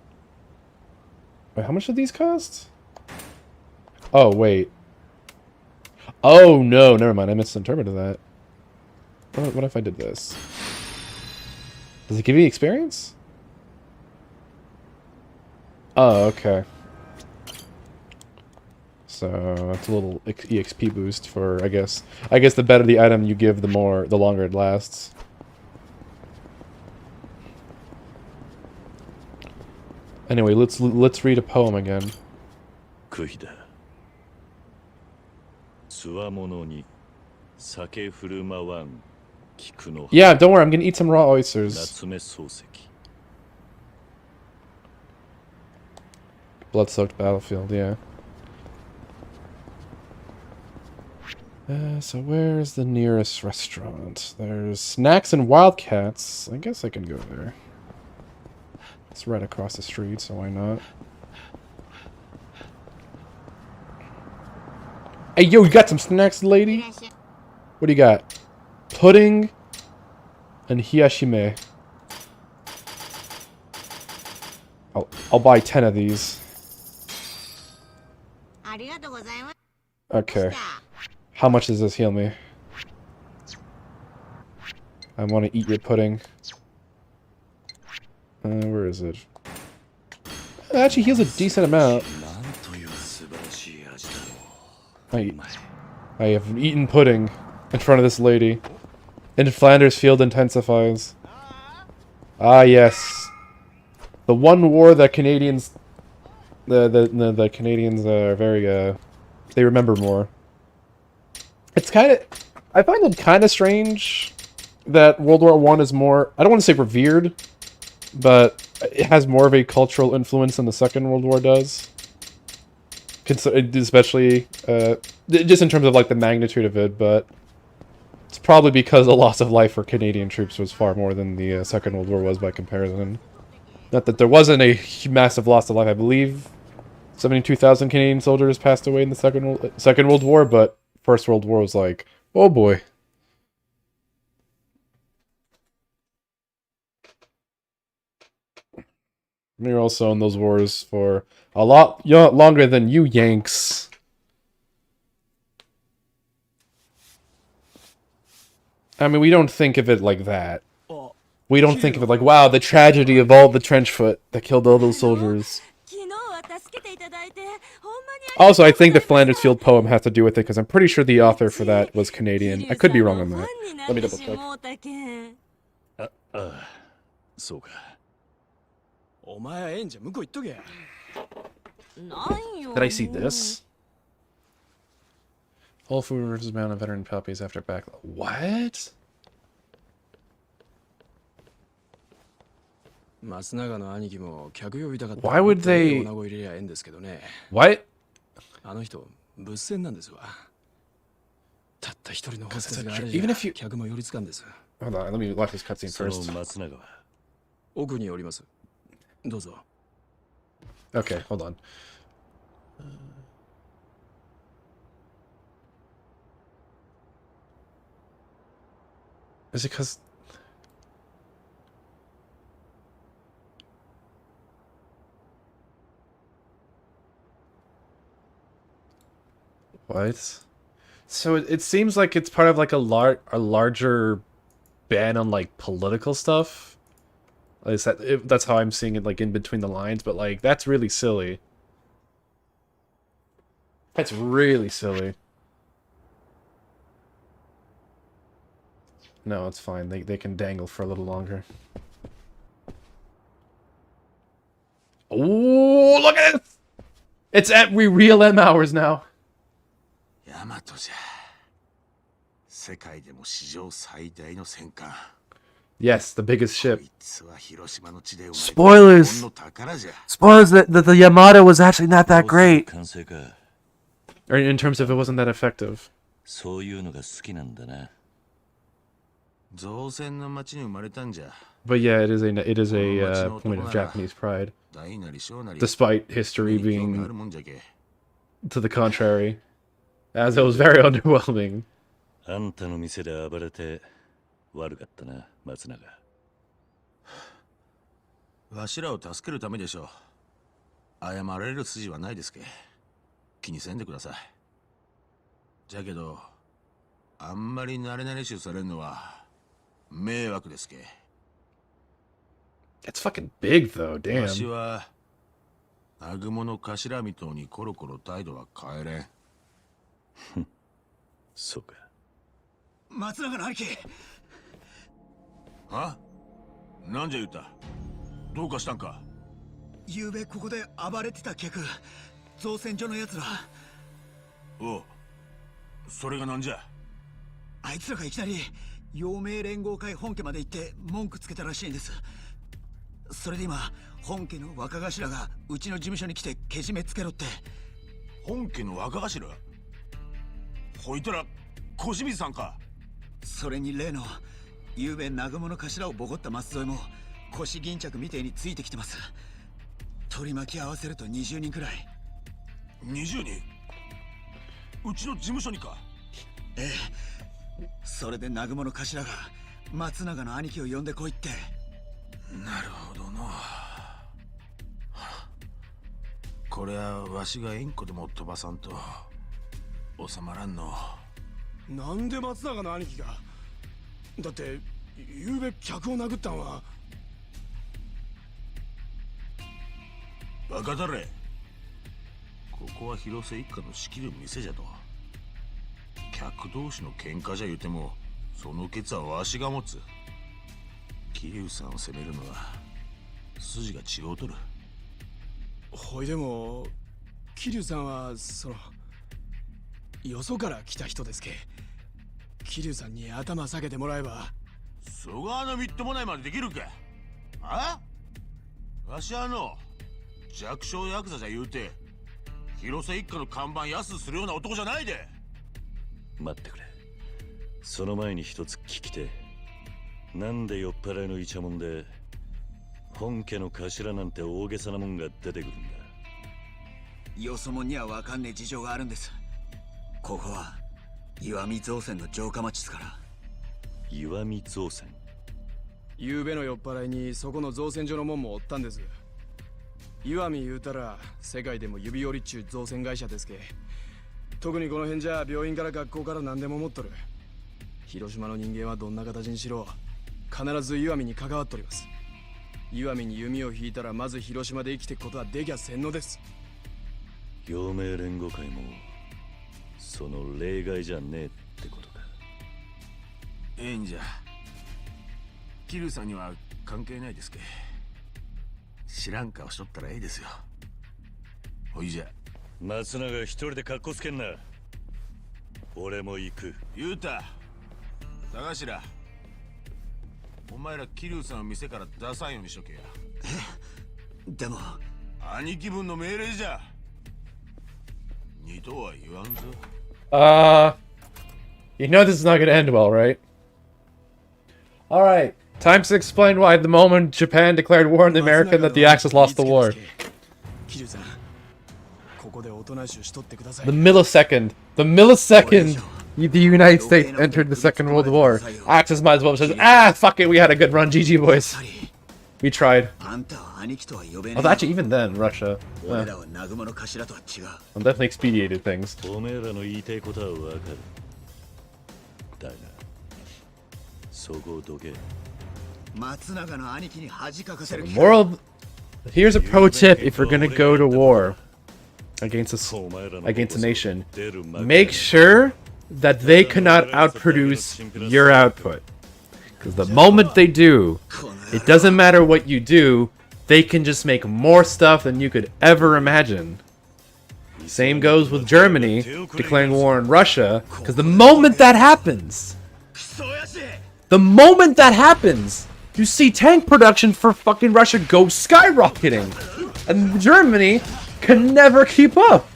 Wait, how much did these cost? Oh, wait. Oh, no. Never mind. I misinterpreted that. What if I did this? Does it give you experience? Oh, okay. So that's a little EXP boost for, I guess the better the item you give, the longer it lasts. Anyway, let's read a poem again. 悔いだ。つわものに酒振る舞わん菊の Yeah, don't worry, I'm gonna eat some raw oysters. 夏目漱石。 Blood-soaked battlefield, yeah. So where's the nearest restaurant? There's Snacks and Wildcats. I guess I can go there. It's right across the street, so why not? Hey, yo, you got some snacks, lady? What do you got? Pudding and hiyashime. I'll buy 10 of these. Okay. How much does this heal me? I want to eat your pudding. Where is it? It actually heals a decent amount. I have eaten pudding in front of this lady. And Flanders Field intensifies. Ah, yes. The one war that Canadians... The Canadians are very, they remember more. It's kind of... I find it kind of strange that World War I is more... I don't want to say revered, but it has more of a cultural influence than the Second World War does. Especially, just in terms of, like, the magnitude of it, but... It's probably because the loss of life for Canadian troops was far more than the Second World War was by comparison. Not that there wasn't a massive loss of life. I believe 72,000 Canadian soldiers passed away in the Second World War, but First World War was like, oh boy. You're also in those wars for a lot longer than you Yanks. I mean, we don't think of it like that. We don't think of it like, wow, the tragedy of all the trench foot that killed all those soldiers. Also, I think the Flanders Field poem has to do with it, because I'm pretty sure the author for that was Canadian. I could be wrong on that. Let me double check. そうか。お前はええんじゃ向こう行っとけ。 Did I see this? Whole Food versus Mound of Veteran Puppies after backlog. What? 松永の兄貴も客呼びたかった。 Why would they- 女子入れりゃええんですけどね。 What? あの人物戦なんですわ。たった一人のホステスがあれ Even じ if ゃ you- 客も寄りつかんです。 Hold on, let me watch this cutscene その first. 松永は奥におります。どうぞ。 Okay, hold on. Is it because... What? So it seems like it's part of like a larger ban on like political stuff. At least that's how I'm seeing it, like in between the lines. But like that's really silly. That's really silly. No, it's fine. They can dangle for a little longer. Oh, look at it! It's at real M hours now. ヤマトじゃ。世界でも史上最大の戦艦。 Yes, the biggest ship. こいつは広島の地で生まれた Spoilers! 日本の宝じゃ。 Spoilers that the Yamada was actually not that great. 完成か。 Or in terms of it wasn't that effective. そういうのが好きなんだな。造船の町に生まれたんじゃ。 But yeah, it is a point of Japanese pride, 大なり小なり。 despite history 興味ある being もんじゃけ。 to the contrary, as it was very underwhelming. あんたの店で暴れて悪かったな、松永。わしらを助けるためでしょう。謝られる筋はないですけ。気にせんでください。じゃけど、あんまり慣れ慣れしゅうされるのは迷惑ですけ。 It's fucking big though, わし damn. は南雲の頭見とにコロコロ態度は変えれん。そうか。松永の兄貴。は？なんじゃ言った？どうかしたんか？昨べここで暴れてた客、造船所のやつら。おう、それがなんじゃ？あいつらがいきなり陽明連合会本家まで行って文句つけたらしいんです。それで今本家の若頭がうちの事務所に来てけじめつけろって。本家の若頭？ほいたら小清水さんか？それに例の昨べ南雲の頭をボコった舛添も腰巾着みてえについてきてます。取り巻き合わせると20人くらい。20人？うちの事務所にか？ええ。それで南雲の頭が松永の兄貴を呼んでこいって。なるほどな。これはわしが円弧でも飛ばさんと収まらんの。なんで松永の兄貴が？だって昨べ客を殴ったんは。バカだれ。ここは広瀬一家の仕切る店じゃと。客同士の喧嘩じゃ言うてもそのケツはわしが持つ。桐生さんを責めるのは筋が違うとる。ほいでも桐生さんはよそから来た人ですけ。桐生さんに頭下げてもらえば。そがのみっともないまでできるか。あ？わしは弱小ヤクザじゃ言うて広瀬一家の看板安するような男じゃないで。待ってくれ。その前に一つ聞きて。なんで酔っ払いのイチャモンで本家の頭なんて大げさなもんが出てくるんだ。よそもんには分かんねえ事情があるんです。ここは石見造船の城下町ですから。石見造船？昨べの酔っ払いにそこの造船所のもんもおったんです。石見言うたら世界でも指折りっちゅう造船会社ですけ。特にこの辺じゃ病院から学校から何でも持っとる。広島の人間はどんな形にしろ必ず石見に関わっとります。石見に弓を引いたらまず広島で生きていくことはできゃせんのです。陽明連合会もその例外じゃねえってことか。ええんじゃ。桐生さんには関係ないですけ。知らん顔しとったらええですよ。ほいじゃ。松永一人でカッコつけんな。俺も行く。言うた。田頭。お前ら桐生さんの店から出さんようにしとけや。でも兄貴分の命令じゃ。二度は言わんぞ。You know this is not gonna end well, right? Alright, time to explain why the moment Japan declared war on the America that the Axis lost the war. The millisecond the United States entered the Second World War, Axis might as well have said, fuck it, we had a good run, GG boys. We tried. Although actually, even then, Russia. I'm definitely expedited things. Moral. Here's a pro tip if we're gonna go to war against a nation. Make sure that they cannot outproduce your output. Because the moment they do, it doesn't matter what you do, they can just make more stuff than you could ever imagine. Same goes with Germany declaring war on Russia, because the moment that happens, you see tank production for fucking Russia go skyrocketing. And Germany can never keep up.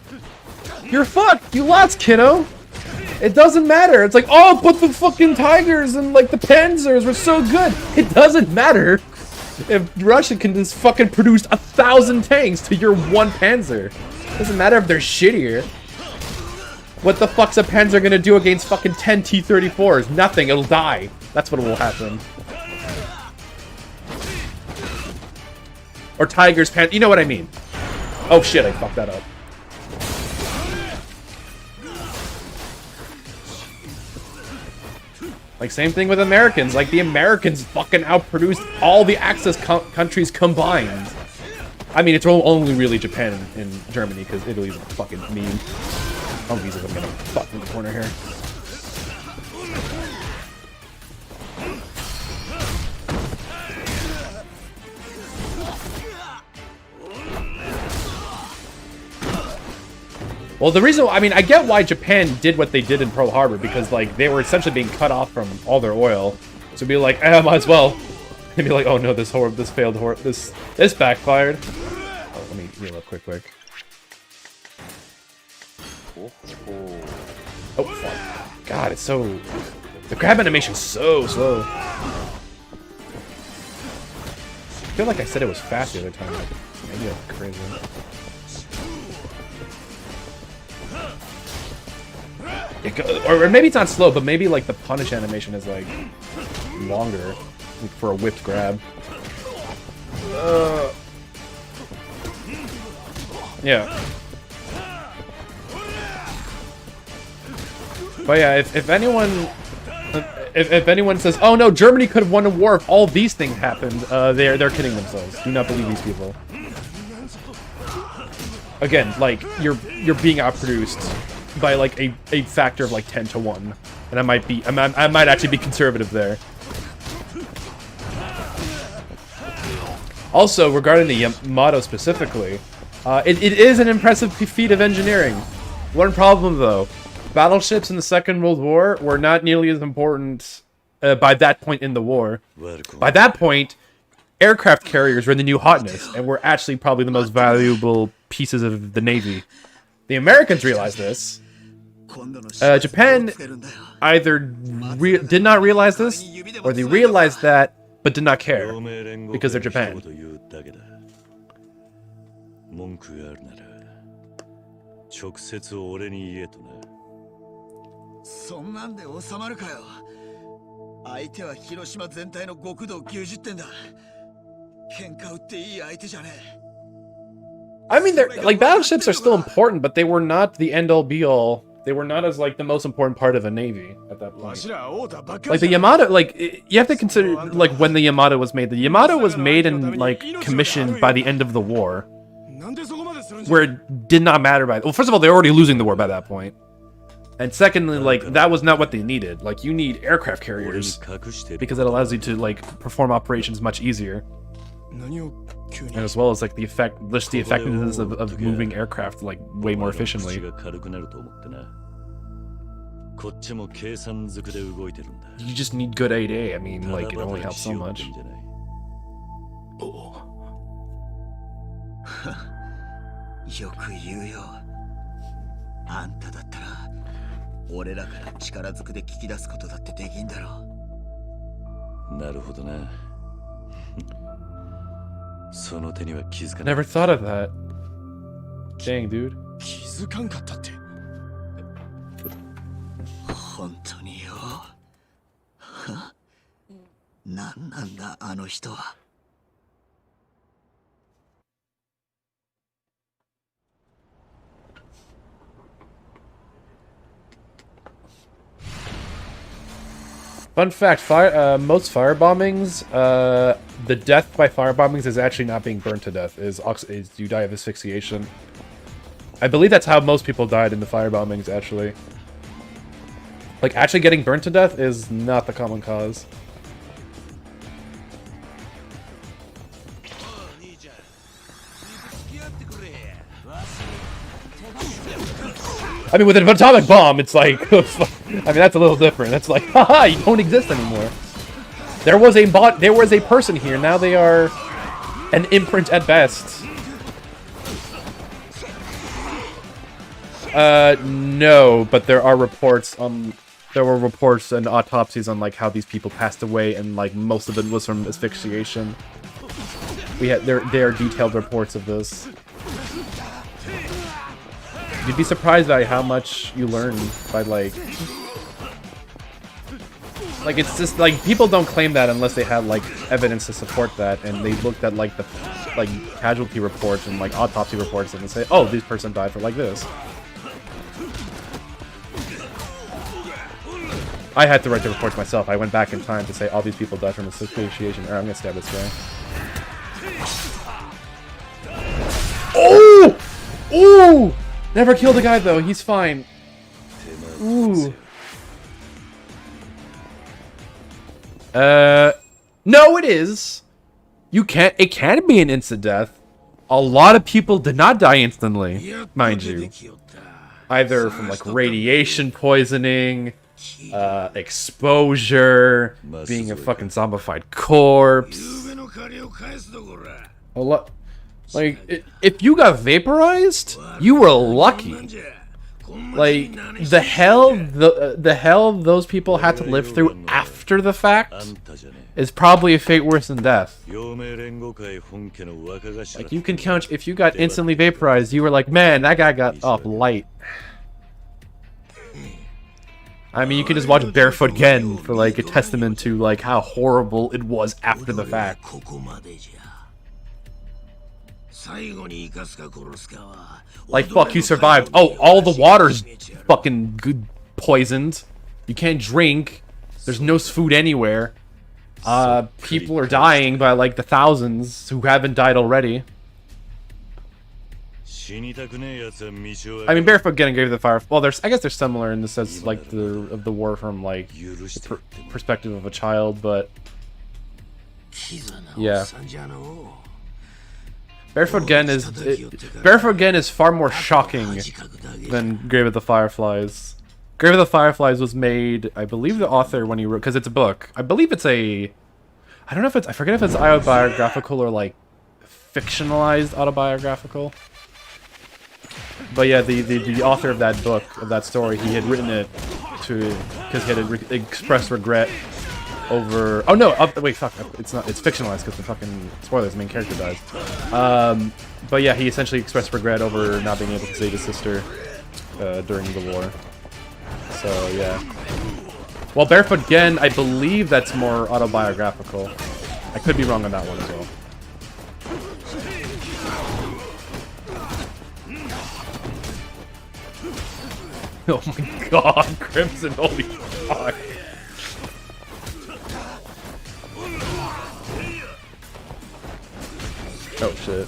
You're fucked. You lost, kiddo. It doesn't matter. It's like, oh, but the fucking Tigers and like the Panzers were so good. It doesn't matter if Russia can just fucking produce 1,000 tanks to your one Panzer. Doesn't matter if they're shittier. What the fuck's a Panzer gonna do against fucking 10 T-34s? Nothing. It'll die. That's what will happen. Or Tigers, Panzer. You know what I mean. Oh shit, I fucked that up. Like, same thing with Americans. Like, the Americans fucking outproduced all the Axis countries combined. I mean, it's only really Japan and Germany, because Italy's a fucking meme. Oh, Jesus, I'm gonna fuck in the corner here. Well, the reason, I mean, I get why Japan did what they did in Pearl Harbor, because, like, they were essentially being cut off from all their oil. So be like, might as well. And be like, oh no, this failed, this backfired. Oh, let me heal up quick. Oh, fuck. God, it's so... The grab animation's so slow. I feel like I said it was fast the other time. Maybe I'm crazy. Or maybe it's not slow, but maybe like the punish animation is like longer for a whipped grab. Yeah. But yeah, if anyone says, "Oh no, Germany could have won a war if all these things happened," they're kidding themselves. Do not believe these people. Again, like you're being outproduced by like a factor of like 10 to 1, and I might actually be conservative there. Also, regarding the Yamato specifically, it is an impressive feat of engineering. One problem though, battleships in the Second World War were not nearly as important by that point in the war. By that point, aircraft carriers were the new hotness, and were actually probably the most valuable pieces of the Navy. The Americans realized this. Japan either did not realize this, or they realized that, but did not care, because they're Japan. I mean, like, battleships are still important, but they were not the end-all be-all. They were not as, like, the most important part of a navy at that point. Like, the Yamato, like, you have to consider, like, when the Yamato was made. The Yamato was made and, like, commissioned by the end of the war. Where it did not matter by... Well, first of all, they're already losing the war by that point. And secondly, like, that was not what they needed. Like, you need aircraft carriers, because it allows you to, like, perform operations much easier. And as well as, like, the effectiveness of moving aircraft, like, way more efficiently. You just need good 8A. I mean, like, it only helps so much. よく言うよ。あんただったら俺らから力ずくで聞き出すことだってできんだろう。なるほどな。その手には気づか Never thought of that. Dang, dude. 気づかんかったって。本当によ。なんなんだあの人は。Fun fact, most fire bombings, the death by fire bombings is actually not being burned to death, is you die of asphyxiation. I believe that's how most people died in the fire bombings, actually. Like, actually getting burnt to death is not the common cause. I mean, with an atomic bomb, it's like, I mean, that's a little different. That's like, haha, you don't exist anymore. There was a person here. Now they are an imprint at best. No, but there are reports there were reports and autopsies on like how these people passed away, and like most of it was from asphyxiation. There are detailed reports of this. You'd be surprised by how much you learn by like it's just like people don't claim that unless they have like evidence to support that, and they looked at like the casualty reports and like autopsy reports and they say, oh, this person died for like this. I had to write the reports myself. I went back in time to say all these people died from asphyxiation. Alright, I'm gonna stab this guy. Oh! Ooh! Never killed the guy though, he's fine. Ooh. No, it is. It can be an instant death. A lot of people did not die instantly, mind you. Either from like radiation poisoning, exposure, being a fucking zombified corpse. A lot. Like, if you got vaporized, you were lucky. Like, the hell those people had to live through after the fact is probably a fate worse than death. Like, you can count, if you got instantly vaporized, you were like, man, that guy got off light. I mean, you can just watch Barefoot Gen for, like, a testament to, like, how horrible it was after the fact. Like, fuck, you survived. Oh, all the water's fucking poisoned. You can't drink. There's no food anywhere. People are dying by, like, the thousands who haven't died already. I mean, Barefoot Gen gave the fire. Well, I guess they're similar in the sense, like, of the war from, like, the perspective of a child, but yeah. Barefoot Gen is far more shocking than Grave of the Fireflies. Grave of the Fireflies was made, I believe the author, when he wrote, because it's a book. I believe it's I don't know if I forget if it's autobiographical or like fictionalized autobiographical. But yeah, the author of that book, of that story, he had written it because he had expressed regret over. Oh no! Wait, fuck! It's not. It's fictionalized because the fucking spoilers. The main character dies. But yeah, he essentially expressed regret over not being able to save his sister during the war. So yeah. Well, Barefoot Gen, I believe that's more autobiographical. I could be wrong on that one as well. Oh my god, Crimson, holy fuck. Oh shit.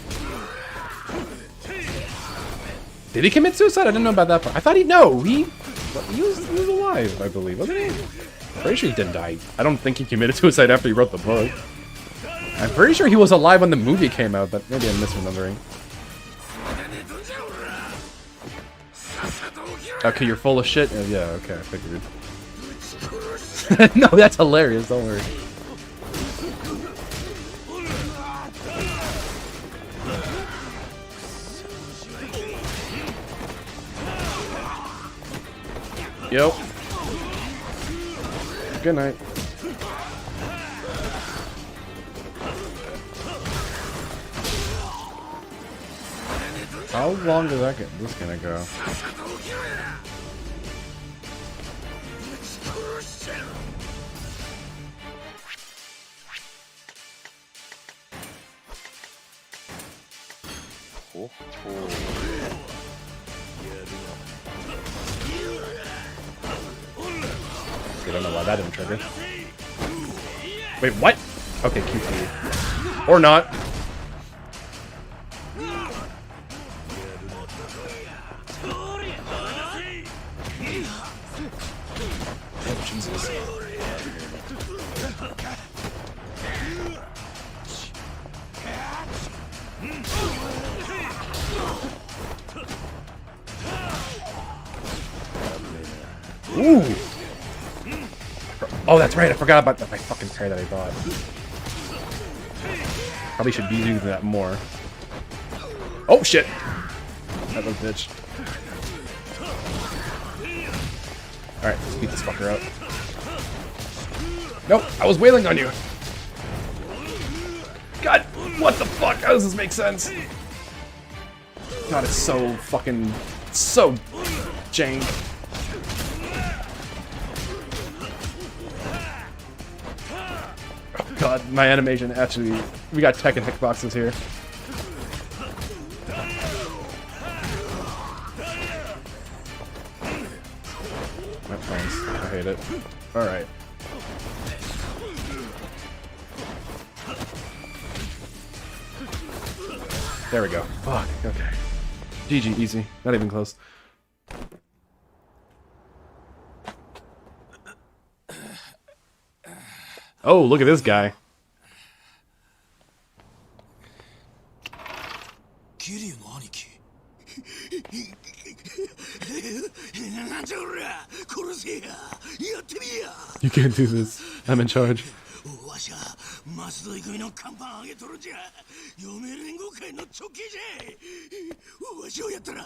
Did he commit suicide? I didn't know about that part. I thought he was alive, I believe, wasn't he? I'm pretty sure he didn't die. I don't think he committed suicide after he wrote the book. I'm pretty sure he was alive when the movie came out, but maybe I'm misremembering. Okay, you're full of shit? Yeah, okay, I figured. No, that's hilarious, don't worry. Yo. Good night. How long is that this gonna go? I don't know why that didn't trigger. Wait, what? Okay, QT. Or not. Oh, Jesus. Ooh! Oh, that's right. I forgot about that. My fucking prayer that I bought. Probably should be using that more. Oh shit! That little bitch. All right, let's beat this fucker up. Nope, I was wailing on you. God, what the fuck? How does this make sense? God, it's so fucking so jank. God, my animation actually... We got tech and hitboxes here. My plans. I hate it. Alright. There we go. Fuck. Okay. GG. Easy. Not even close. Oh, look at this guy. 桐生の兄貴なんじゃおりゃ殺せややってみや You can't do this. I'm in charge. わしは松戸組の看板上げとるじゃ余命連合会の直系じゃわしをやったら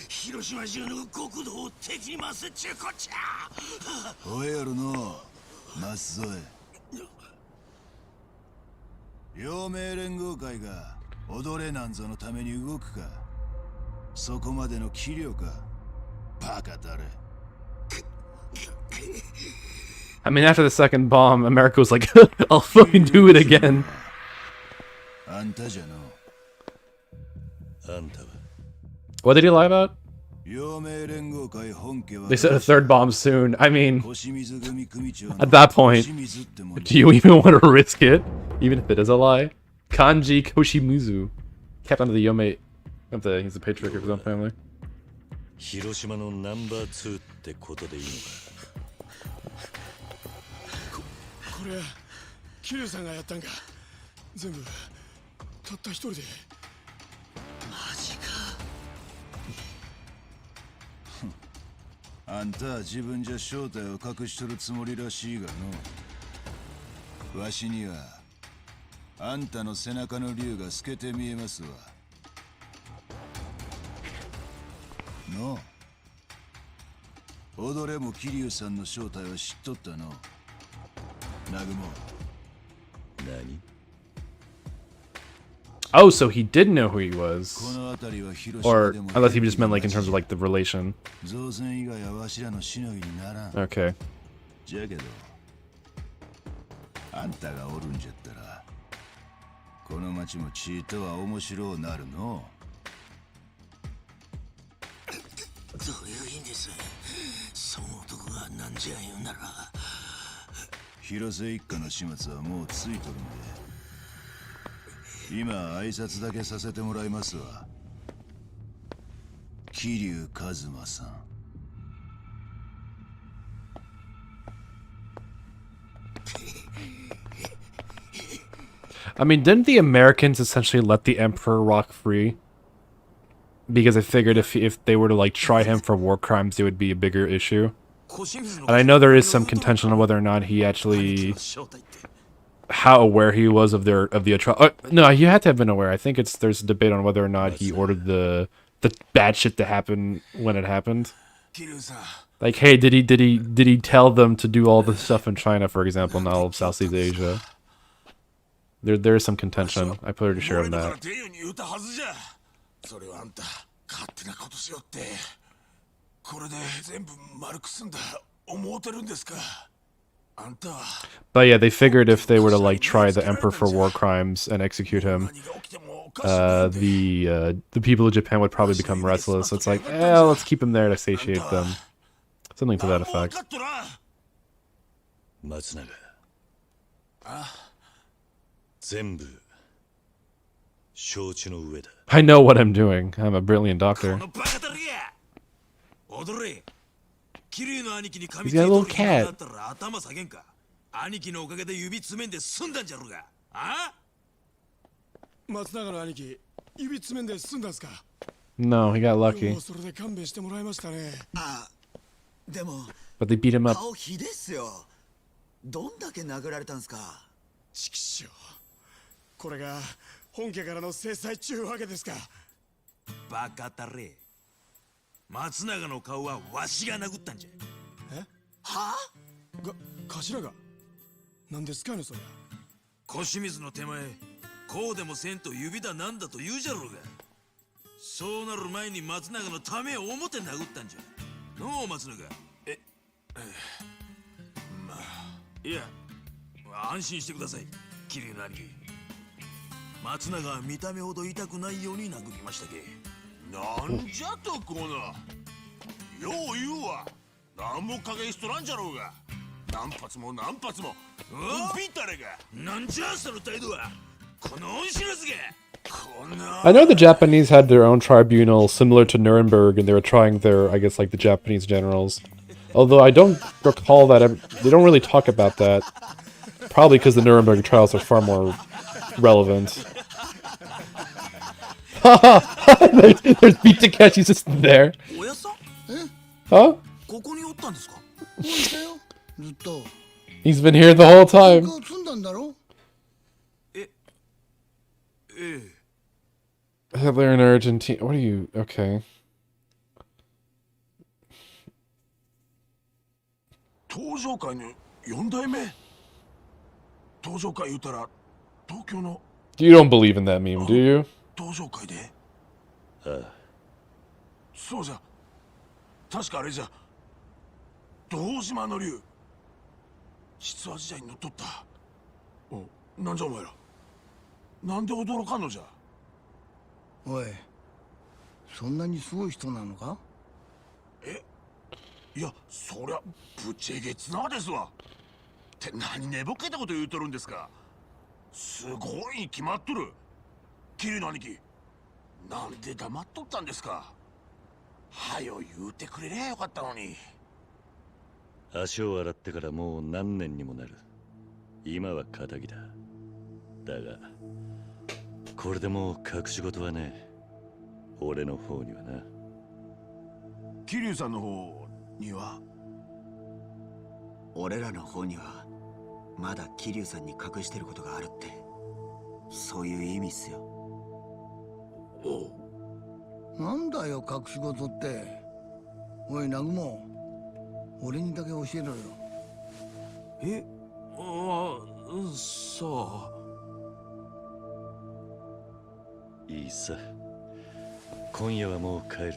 広島中の国土を敵に回すっちゅうこっちゃおえやるの松添陽明連合会が踊れなんぞのために動くかそこまでの器量かバカだれ I mean, after the second bomb, America was like, I'll fucking do it again. あんたじゃのあんたは What did he lie about? 陽明連合会本家は They said a third bomb soon. I mean, 小清水組組長の at that point, 小清水ってもん do you even want to risk it? Even if it is a lie? Kanji Koshimuzu. Kept under the Yomei of the... He's the patriarch of his own family. 広島のナンバー2ってことでいいのかこれ桐生さんがやったんか全部たった一人でマジかあんたは自分じゃ正体を隠しとるつもりらしいがのわしにはあんたの背中の竜が透けて見えますわの踊れも桐生さんの正体は知っとったの南雲何 Oh, so he did know who he was. この辺りは広 Or, 島でも unless he just meant like in terms of like the relation. 造船以外はわしらのしのぎにならん Okay. じゃけどあんたがおるんじゃったらこの町もちいとは面白うなるのどういう意味ですその男がなんじゃ言うなら広瀬一家の始末はもうついとるんで今挨拶だけさせてもらいますわ桐生一馬さん I mean, didn't the Americans essentially let the Emperor rock free? Because I figured if they were to like try him for war crimes, it would be a bigger issue. And I know there is some contention on whether or not he actually, how aware he was of the no, he had to have been aware. I think there's a debate on whether or not he ordered the bad shit to happen when it happened. Like, hey, did he tell them to do all this stuff in China, for example, and all of Southeast Asia? There's some contention. I'm pretty sure of that. それはあんた勝手なことしよってこれで全部丸くすんだ思うてるんですかあんたは But yeah, they figured if they were to like try the emperor for war crimes and execute him, the people of Japan would probably become restless. So it's like, let's keep him there to satiate them. Something to that effect. 松永全部承知の上だ I know what I'm doing. I'm a brilliant doctor. このバカタレや踊れ桐生の兄貴に噛みつ He's got a いと little る暇があ cat. ったら頭下げんか兄貴のおかげで指詰めんで済んだんじゃろうがあ松永の兄貴指詰めんで済んだんすか No, he got lucky. それで勘弁してもらいましたねあでも But they beat him up. 顔ひですよどんだけ殴られたんすかチキショーこれが本家からの制裁中わけですかバカタレ松永の顔はわしが殴ったんじゃえは頭が何ですかねそれ腰水の手前こうでもせんと指だなんだと言うじゃろうがそうなる前に松永のためを思って殴ったんじゃのう松永まあいや安心してください桐生の兄貴松永は見た目ほど痛くないように殴りましたけなんじゃとこのよう言うわなんも加減しとらんじゃろうが何発も何発もビンタレがなんじゃその態度はこの恩知らずが I know the Japanese had their own tribunal similar to Nuremberg, and they were trying their, I guess, like the Japanese generals. Although I don't recall that they don't really talk about that. Probably because the Nuremberg trials are far more relevant. There's Beat Takeshi's just there. おやさん Huh? ここにおったんですかもういたよずっと He's been here the whole time. 顔積んだんだろええ Hitler in Argentina. What are you? Okay. 登場会の4代目登場会言うたら東京の You don't believe in that meme, do you? 登場会でああそうじゃ確かあれじゃ堂島の竜出羽時代に乗っとったおなんじゃお前らなんで驚かんのじゃおいそんなにすごい人なのかいやそりゃぶちえげつなですわって何寝ぼけたこと言うとるんですかすごいに決まっとる桐生の兄貴なんで黙っとったんですかはよ言うてくれりゃよかったのに足を洗ってからもう何年にもなる今は仇だだがこれでもう隠し事はね俺の方にはな桐生さんの方には俺らの方にはまだ桐生さんに隠してることがあるってそういう意味っすよなんだよ隠し事っておい南雲俺にだけ教えろよえああそいいさ今夜はもう帰る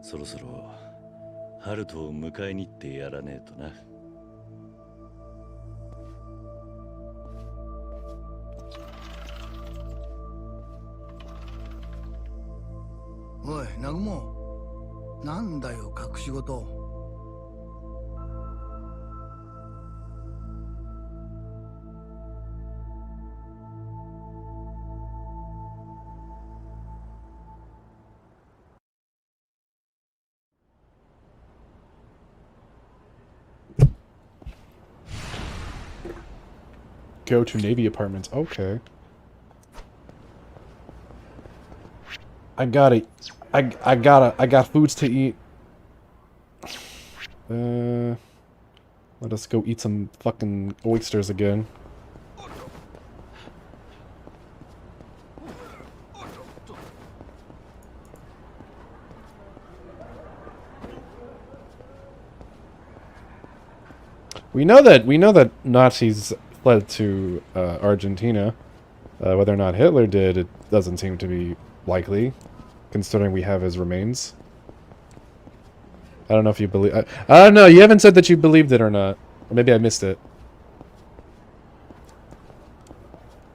そろそろハルトを迎えに行ってやらねえとなおい南雲なんだよ隠し事Go to Navy apartments. Okay. I got it. I got foods to eat. Let us go eat some fucking oysters again. We know that Nazis fled to Argentina. Whether or not Hitler did, it doesn't seem to be likely, considering we have his remains. I don't know if you believe. I don't know. You haven't said that you believed it or not, or maybe I missed it.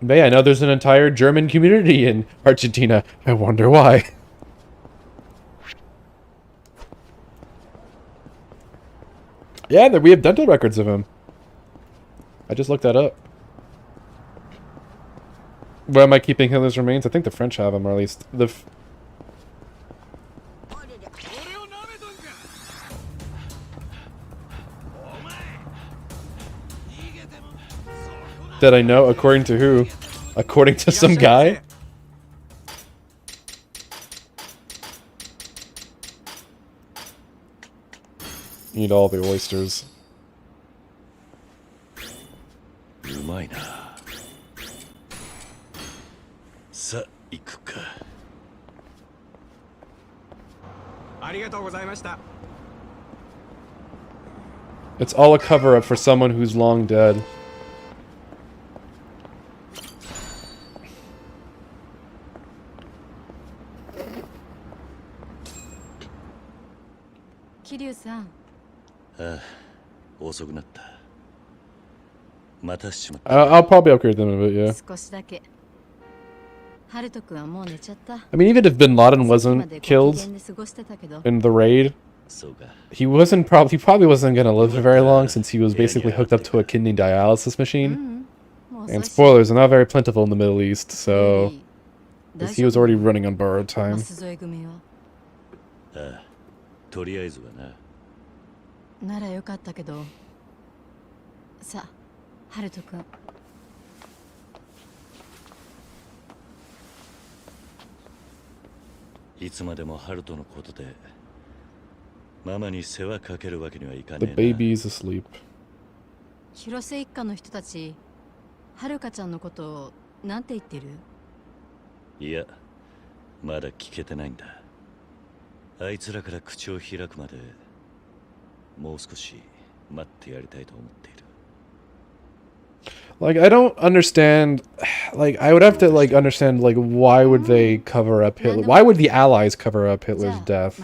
May I know there's an entire German community in Argentina. I wonder why. Yeah, that we have dental records of him. I just looked that up. Where am I keeping Hitler's remains? I think the French have them, or at least the. That I know, according to who? According to some guy? Eat all the oysters. うまいな。さあ行くか。ありがとうございました。 It's all a cover-up for someone who's long dead. Kiryu-san. ああ、遅くなった。またしちまった。I'll probably upgrade them a bit, yeah. 少しだけ。ハルト君はもう寝ちゃった。I mean, even if Bin Laden wasn't killed in the raid, he probably wasn't gonna live very long since he was basically hooked up to a kidney dialysis machine. And spoilers are not very plentiful in the Middle East, so he was already running on borrowed time. ああ、とりあえずはな。ならよかったけど。さあ、ハルト君。いつまでもハルトのことでママに世話かけるわけにはいかね The えな。 baby's asleep. 広瀬一家の人たち、はるかちゃんのことをなんて言ってる？いや、まだ聞けてないんだ。あいつらから口を開くまでもう少し待ってやりたいと思っている。 Like, I don't understand, like, I would have to, like, understand, like, why would they cover up Hitler? Why would the Allies cover up Hitler's death?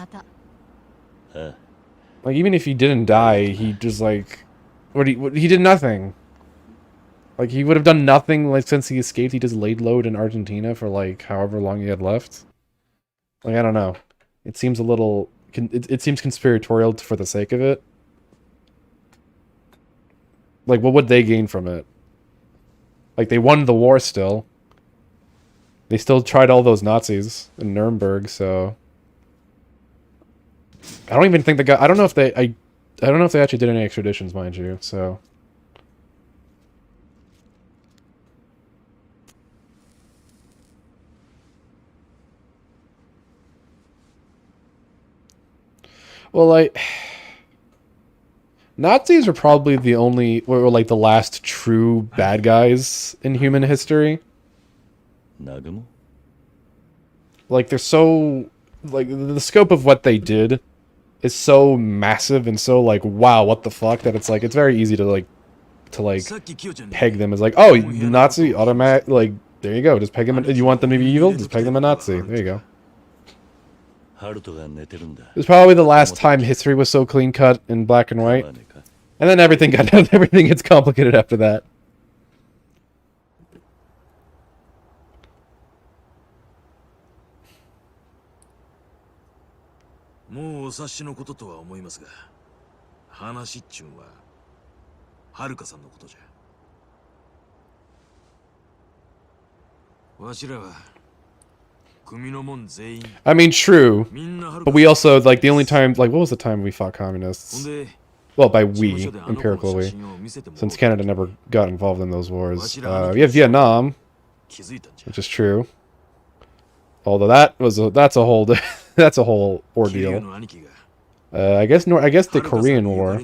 Like, even if he didn't die, he just, like, he did nothing. Like, he would have done nothing, like, since he escaped, he just laid low in Argentina for, like, however long he had left. Like, I don't know. It seems a little, it seems conspiratorial for the sake of it. Like, what would they gain from it? Like, they won the war still. They still tried all those Nazis in Nuremberg, so... I don't even think the guy... I don't know if they... I don't know if they actually did any extraditions, mind you, so... Well, like... Nazis are probably the only, or like the last true bad guys in human history. Like, they're so, like, the scope of what they did is so massive and so, like, wow, what the fuck, that it's like, it's very easy to peg them as like, oh, Nazi, automatic, like, there you go, just peg them, you want them to be evil, just peg them a Nazi, there you go. It was probably the last time history was so clean cut in black and white. And then everything gets complicated after that. I mean, true, but we also, like, the only time, like, what was the time we fought communists? Well, by we, empirical we, since Canada never got involved in those wars. We have Vietnam, which is true. Although that's a whole that's a whole ordeal. I guess the Korean War,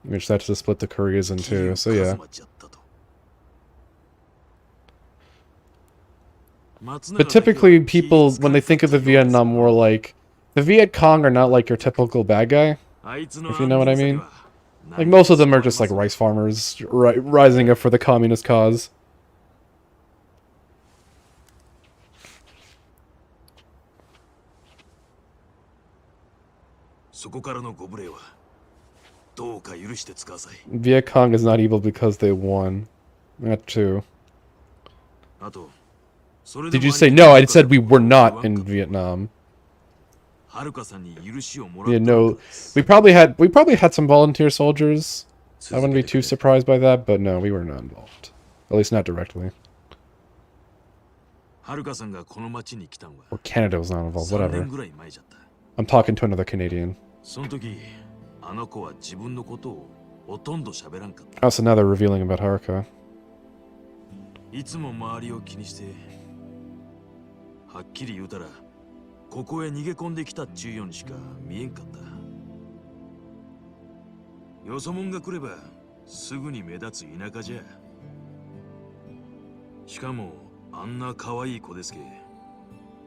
which that's to split the Koreas in two. So yeah. But typically, people, when they think of the Vietnam War, like, the Viet Cong are not like your typical bad guy, if you know what I mean. Like, most of them are just like rice farmers rising up for the communist cause. そこからのご無礼はどうか許してください。 Viet Cong is not evil because they won. That too. あと、それで Did も you say 兄貴 no? が I said we were 言わん not か in Vietnam. はるかさんに許しをもらっ Yeah, た no. のです We probably had some volunteer soldiers. I wouldn't be too surprised by that, but no, we were not involved. At least not directly. はるかさんがこの町に来たんは Or Canada was not involved. 3 Whatever. 年ぐらい前じゃった。 I'm talking to another Canadian. その時、あの子は自分のことをほとんど喋らんかった。 Oh, so now they're revealing about Haruka. いつも周りを気にして、はっきり言うたら、ここへ逃げ込んできたっちゅうようにしか見えんかった。よそもんが来れば、すぐに目立つ田舎じゃ。しかも、あんな可愛い子ですけ、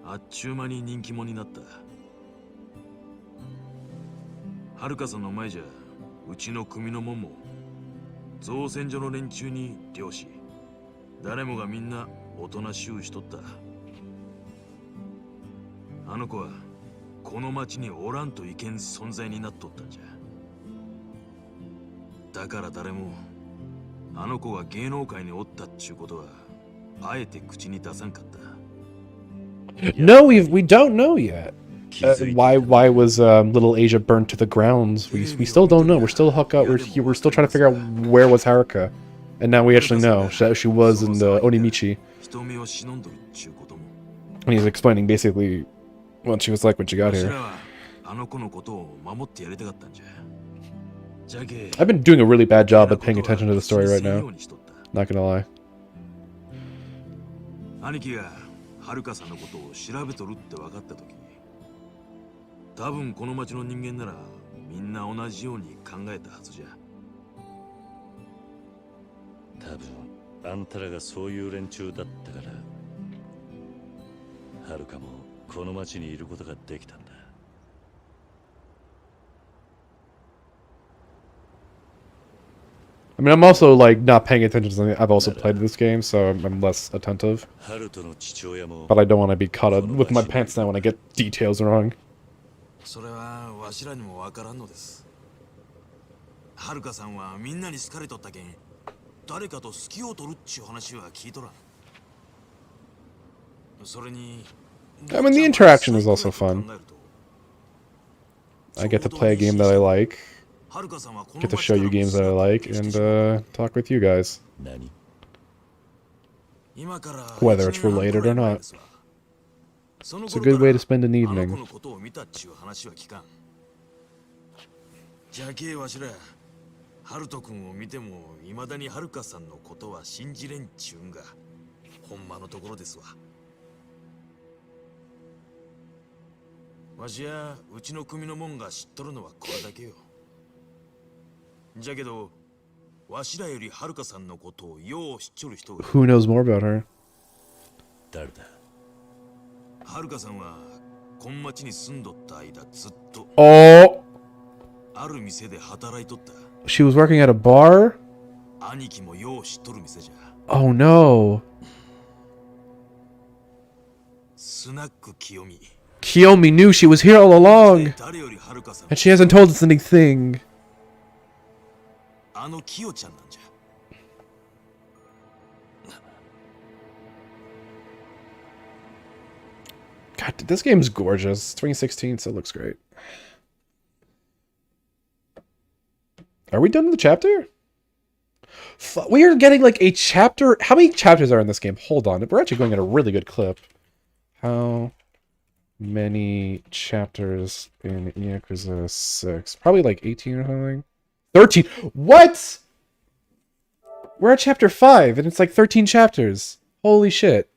あっちゅう間に人気者になった。はるかさんの前じゃ、うちの組のもんも、造船所の連中に漁師、誰もがみんなおとなしゅうしとった。あの子はこの町におらんといけん存在になっとったんじゃ。だから誰もあの子が芸能界におったっちゅうことはあえて口に出さんかった。 No, we don't know yet. Why was Little Asia burned to the grounds? We still don't know. We're still we're still trying to figure out where was Haruka, and now we actually know that she was in the Onimichi. 人目を忍んどるっちゅうことも。 And he's explaining basically what she was like when she got わし here. らはあの子のことを守ってやりたかったんじゃ。じゃけ I've been doing a really bad job at paying attention to the story right now. Not gonna lie. 兄貴がはるかさんのことを調べとるって分かった時、多分この町の人間ならみんな同じように考えたはずじゃ。多分あんたらがそういう連中だったからはるかもこの町にいることができたんだ。 I mean, I'm also like not paying attention to something. I've also played this game, so I'm less attentive. ハルトの父親も But I don't want to be caught up with my pants down when I get details wrong. それはわしらにも分からんのです。はるかさんはみんなに好かれとったけん、誰かと好きを取るっちゅう話は聞いとらん。それに I mean, the interaction is also fun. I get to play a game that I like, get to show you games that I like, and talk with you guys. 何 Whether it's related or not. It's a good way to spend an evening. じゃけわしら、ハルト君を見ても未だにはるかさんのことは信じれんちゅうんがほんまのところですわ。わしやうちの組のもんが知っとるのはこれだけよ。じゃけど、わしらよりはるかさんのことをよう知っちょる人が。 Who knows more about her? 誰だ。はるかさんはこん町に住んどった間ずっと。Oh! ある店で働いとった。 She was working at a bar? 兄貴もよう知っとる店じゃ。 Oh no. スナック清美。 Kiyomi knew she was here all along! And she hasn't told us anything. あのキヨちゃんなんじゃ。 God, this game's gorgeous. 2016 still looks great. Are we done with the chapter? We are getting like a chapter. How many chapters are in this game? Hold on. We're actually going at a really good clip. How many chapters in Yakuza 6? Probably like 18 or something. 13. What? We're at chapter 5 and it's like 13 chapters. Holy shit.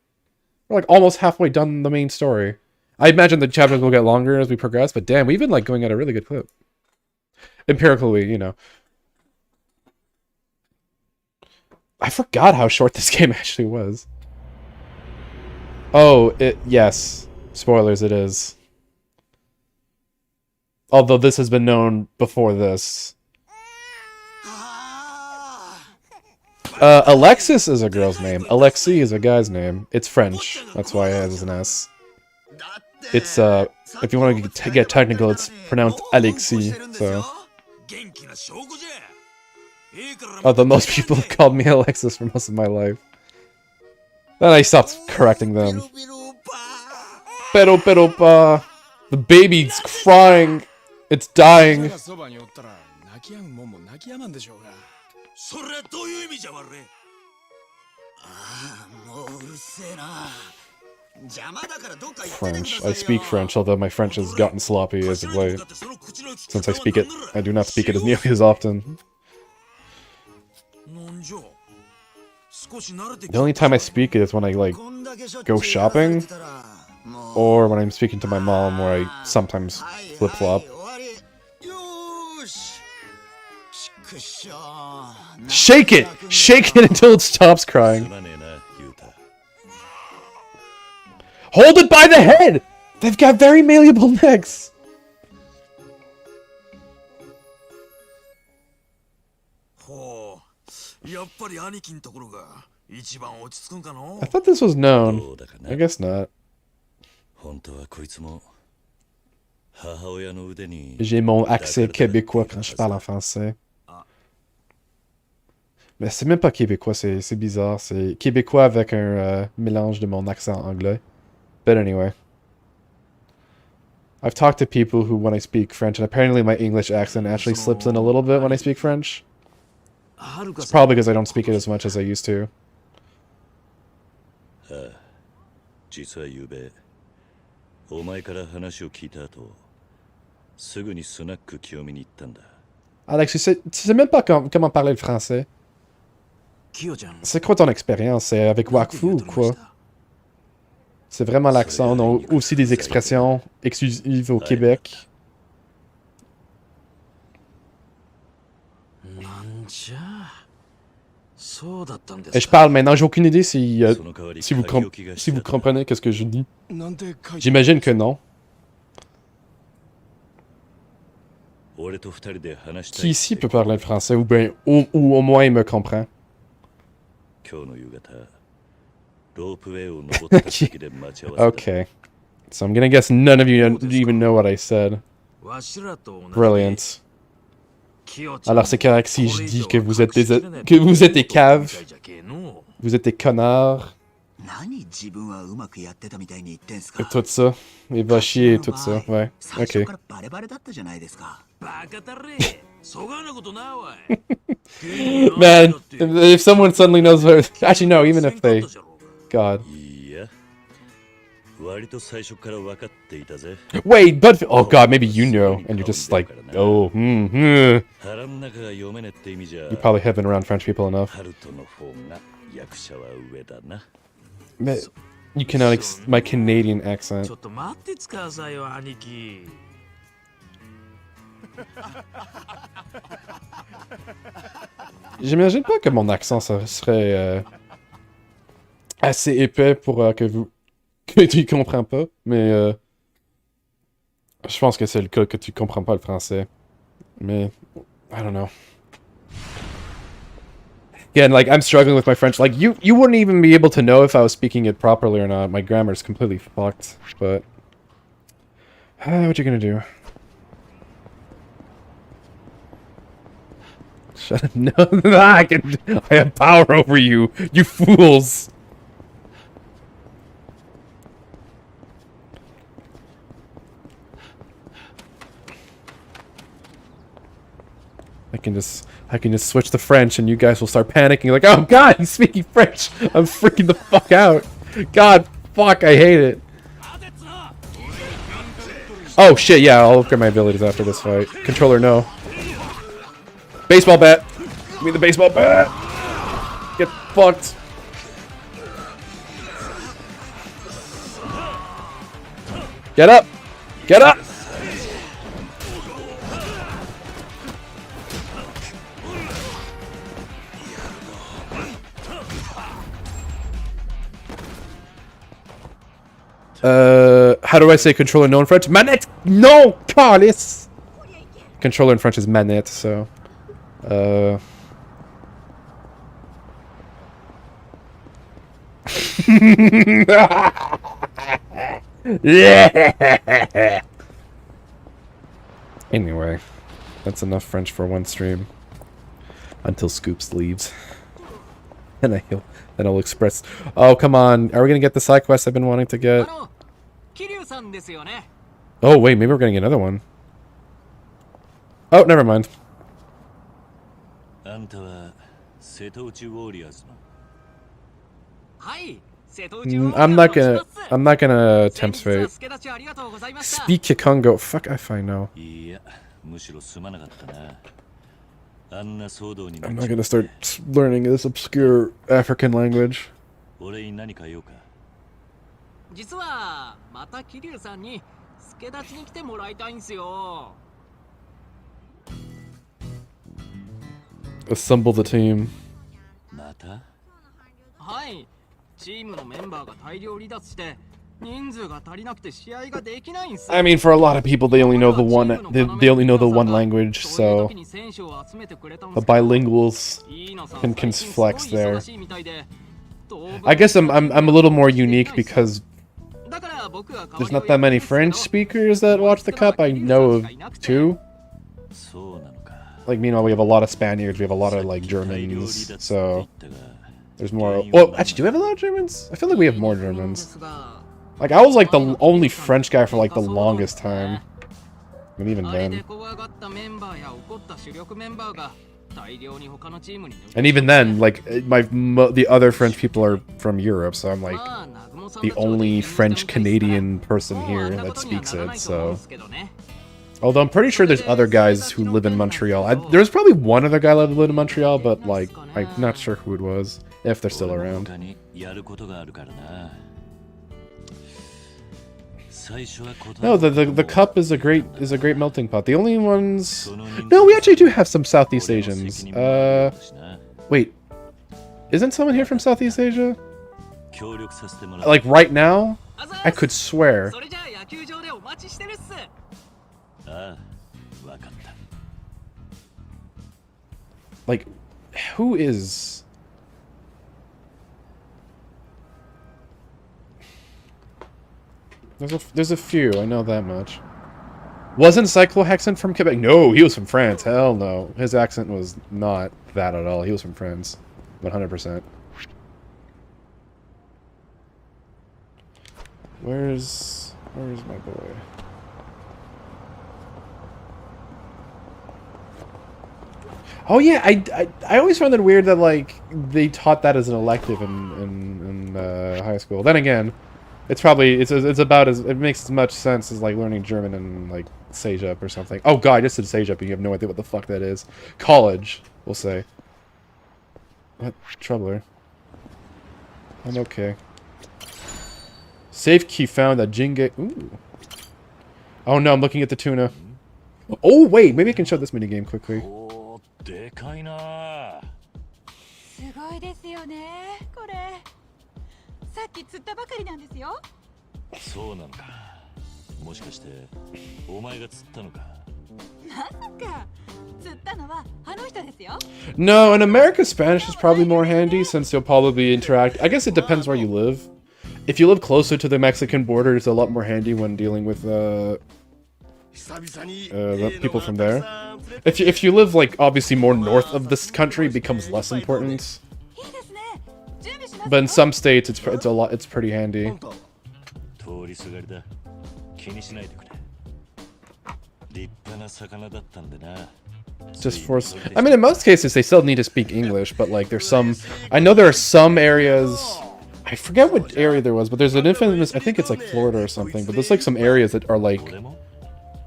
We're like almost halfway done the main story. I imagine the chapters will get longer as we progress, but damn, we've been like going at a really good clip. Empirically, you know. I forgot how short this game actually was. Oh, yes. Spoilers, it is. Although this has been known before this. Alexis is a girl's name. Alexis is a guy's name. It's French. That's why it has an S. It's, if you want to get technical, it's pronounced Alexis, so. Although most people have called me Alexis for most of my life. Then I stopped correcting them. Pero pa. The baby's crying. It's dying. それはどういう意味じゃわれ。ああ、もううるせえな。邪魔だからどっか行っててくだ French. さいよ。 I speak French, although my French has gotten sloppy as of late. Since I speak it, I do not speak it as nearly as often. The only time I speak it is when I, like, go shopping, or when I'm speaking to my mom, where I sometimes flip-flop. Shake it! Shake it until it stops crying. Hold it by the head! They've got very malleable necks! I thought this was known. I guess not. J'ai mon accent québécois quand je parle en français. Mais c'est même pas québécois, c'est bizarre. C'est québécois avec un mélange de mon accent anglais. But anyway. I've talked to people who, when I speak French, and apparently my English accent actually slips in a little bit when I speak French. It's probably because I don't speak it as much as I used to. Alex, tu sais même pas comment parler le français. C'est quoi ton expérience? C'est avec Wakfu ou quoi? C'est vraiment l'accent. On a aussi des expressions exclusives au Québec. Et je parle maintenant, j'ai aucune idée si vous comprenez qu'est-ce que je dis. J'imagine que non. Qui ici peut parler le français, ou bien ou au moins il me comprend? Okay. So I'm gonna guess none of you even know what I said. Brilliant. Alors c'est correct si je dis que vous êtes des caves, vous êtes des connards, et tout ça, et va chier et tout ça, ouais, ok. Man, if someone suddenly knows what... Actually no, even if they... God. Wait, but... Oh god, maybe you know, and you're just like, oh, You probably have been around French people enough. But you cannot my Canadian accent. J'imagine pas que mon accent serait assez épais pour que tu comprends pas, mais je pense que c'est le cas que tu comprends pas le français. Mais I don't know. Again, like I'm struggling with my French. Like you wouldn't even be able to know if I was speaking it properly or not. My grammar's completely fucked. But what you gonna do? Shut up! No, I have power over you. You fools! I can just switch to French and you guys will start panicking like, oh god, he's speaking French! I'm freaking the fuck out! God, fuck, I hate it! Oh shit, yeah, I'll upgrade my abilities after this fight. Controller, no. Baseball bat! Give me the baseball bat! Get fucked! Get up! Get up! How do I say controller no in French? Manette! No! Calice! Controller in French is manette, so... Yeah. Anyway, that's enough French for one stream. Until Scoops leaves. And then I'll express. Oh, come on. Are we going to get the side quest I've been wanting to get? Oh, wait. Maybe we're going to get another one. Oh, never mind. I'm not gonna tempt fate. Speak Kikongo. Fuck if I know. I'm not gonna start learning this obscure African language. Assemble the team. I mean, for a lot of people, they only know the one. They only know the one language, so the bilinguals can flex there. I guess I'm a little more unique because there's not that many French speakers that watch the Cup. I know of 2. Like, meanwhile, we have a lot of Spaniards. We have a lot of like Germans. So there's more. Oh, actually, do we have a lot of Germans? I feel like we have more Germans. Like, I was like the only French guy for like the longest time. And even then. And even then, like, the other French people are from Europe, so I'm like the only French-Canadian person here that speaks it, so. Although I'm pretty sure there's other guys who live in Montreal. There's probably one other guy that lived in Montreal, but like, I'm not sure who it was, if they're still around. No, the Cup is a great melting pot. The only ones... No, we actually do have some Southeast Asians. Wait. Isn't someone here from Southeast Asia? Like, right now? I could swear. Like, who is... There's a few, I know that much. Wasn't Cyclohexen from Quebec? No, he was from France. Hell no. His accent was not that at all. He was from France. 100%. Where's my boy? Oh yeah, I always found it weird that like they taught that as an elective in high school. Then again, it's probably it's about as it makes as much sense as like learning German in like Sejup or something. Oh god, I just said Sejup and you have no idea what the fuck that is. College, we'll say. What troubler? I'm okay. Safe key found at Jinge. Ooh. Oh no, I'm looking at the tuna. Oh wait, maybe I can show this minigame quickly. No, in America, Spanish is probably more handy since you'll probably interact. I guess it depends where you live. If you live closer to the Mexican border, it's a lot more handy when dealing with the people from there. If you live like obviously more north of this country, it becomes less important. But in some states, it's pretty handy. Just force. I mean, in most cases, they still need to speak English, but like, there's some. I know there are some areas. I forget what area there was, but there's an infamous. I think it's like Florida or something. But there's like some areas that are like.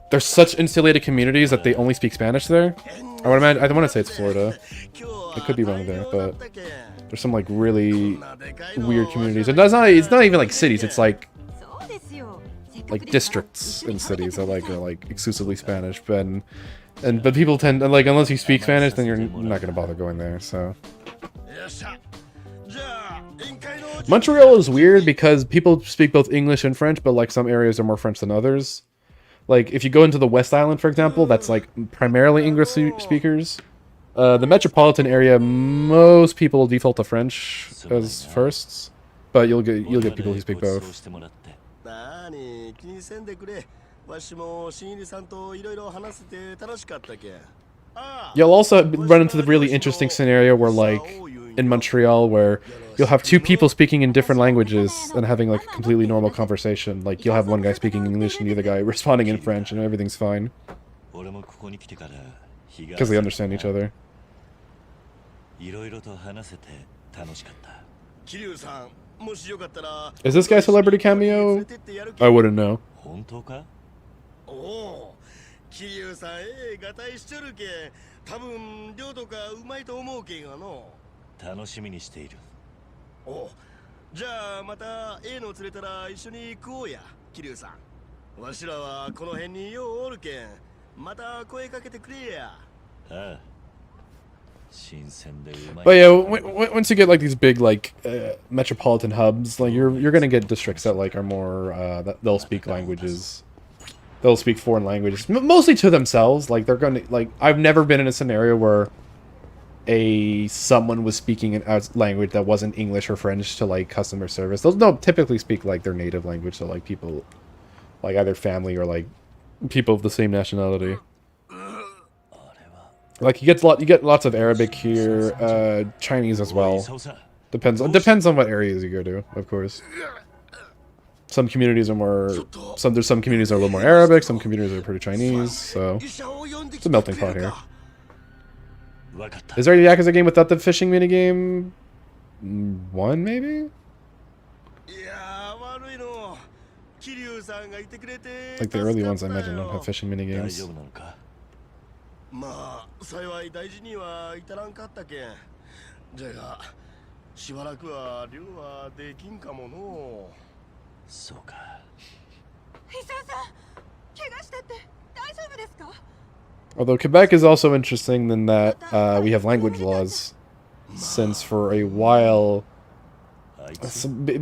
There's such insulated communities that they only speak Spanish there. I want to say it's Florida. It could be wrong there, but there's some like really weird communities. And it's not even like cities. It's like districts in cities that are like exclusively Spanish. But people tend like unless you speak Spanish, then you're not gonna bother going there. So Montreal is weird because people speak both English and French, but like some areas are more French than others. Like, if you go into the West Island, for example, that's, like, primarily English speakers. The metropolitan area, most people default to French as firsts. but you'll get people who speak ご馳 both. 走してもらって。なに気にせんでくれ。わしも新入りさんといろいろ話せて楽しかったけん。You'll also run into the really interesting scenario where, like, in Montreal, where you'll have two people speaking in different languages and having, like, a completely normal conversation. Like, you'll have one guy speaking English and the other guy responding in French, and everything's fine. 俺もここに来てから日が Because they understand each other. いろいろと話せて楽しかった。桐生さん、もしよかったら。Is this guy a celebrity cameo? I wouldn't know. 本当か？おお、桐生さん、合体しちょるけん。多分量とかうまいと思うけんがの。楽しみにしている。お、じゃあまたの連れたら一緒に食おうや、桐生さん。わしらはこの辺にようおるけん。また声かけてくれや。ああ。新鮮でうまい。 But yeah, once you get like these big like metropolitan hubs, like you're gonna get districts that like are more that they'll speak languages. They'll speak foreign languages, mostly to themselves. Like they're gonna like I've never been in a scenario where someone was speaking a language that wasn't English or French to like customer service. Those don't typically speak like their native language to like people, like either family or like people of the same nationality. Like you get lots of Arabic here, Chinese as well. Depends on what areas you go to, of course. Some communities are more there's some communities that are a little more Arabic, some communities are pretty Chinese, so it's a melting pot here. Is there a Yakuza game without the fishing minigame? One maybe? Like the early ones I imagine don't have fishing minigames. まあ幸い大事には至らんかったけん。じゃがしばらくは漁はできんかもの。そうか。久さん、怪我してって大丈夫ですか？ Although Quebec is also interesting in that we have language laws, since for a while,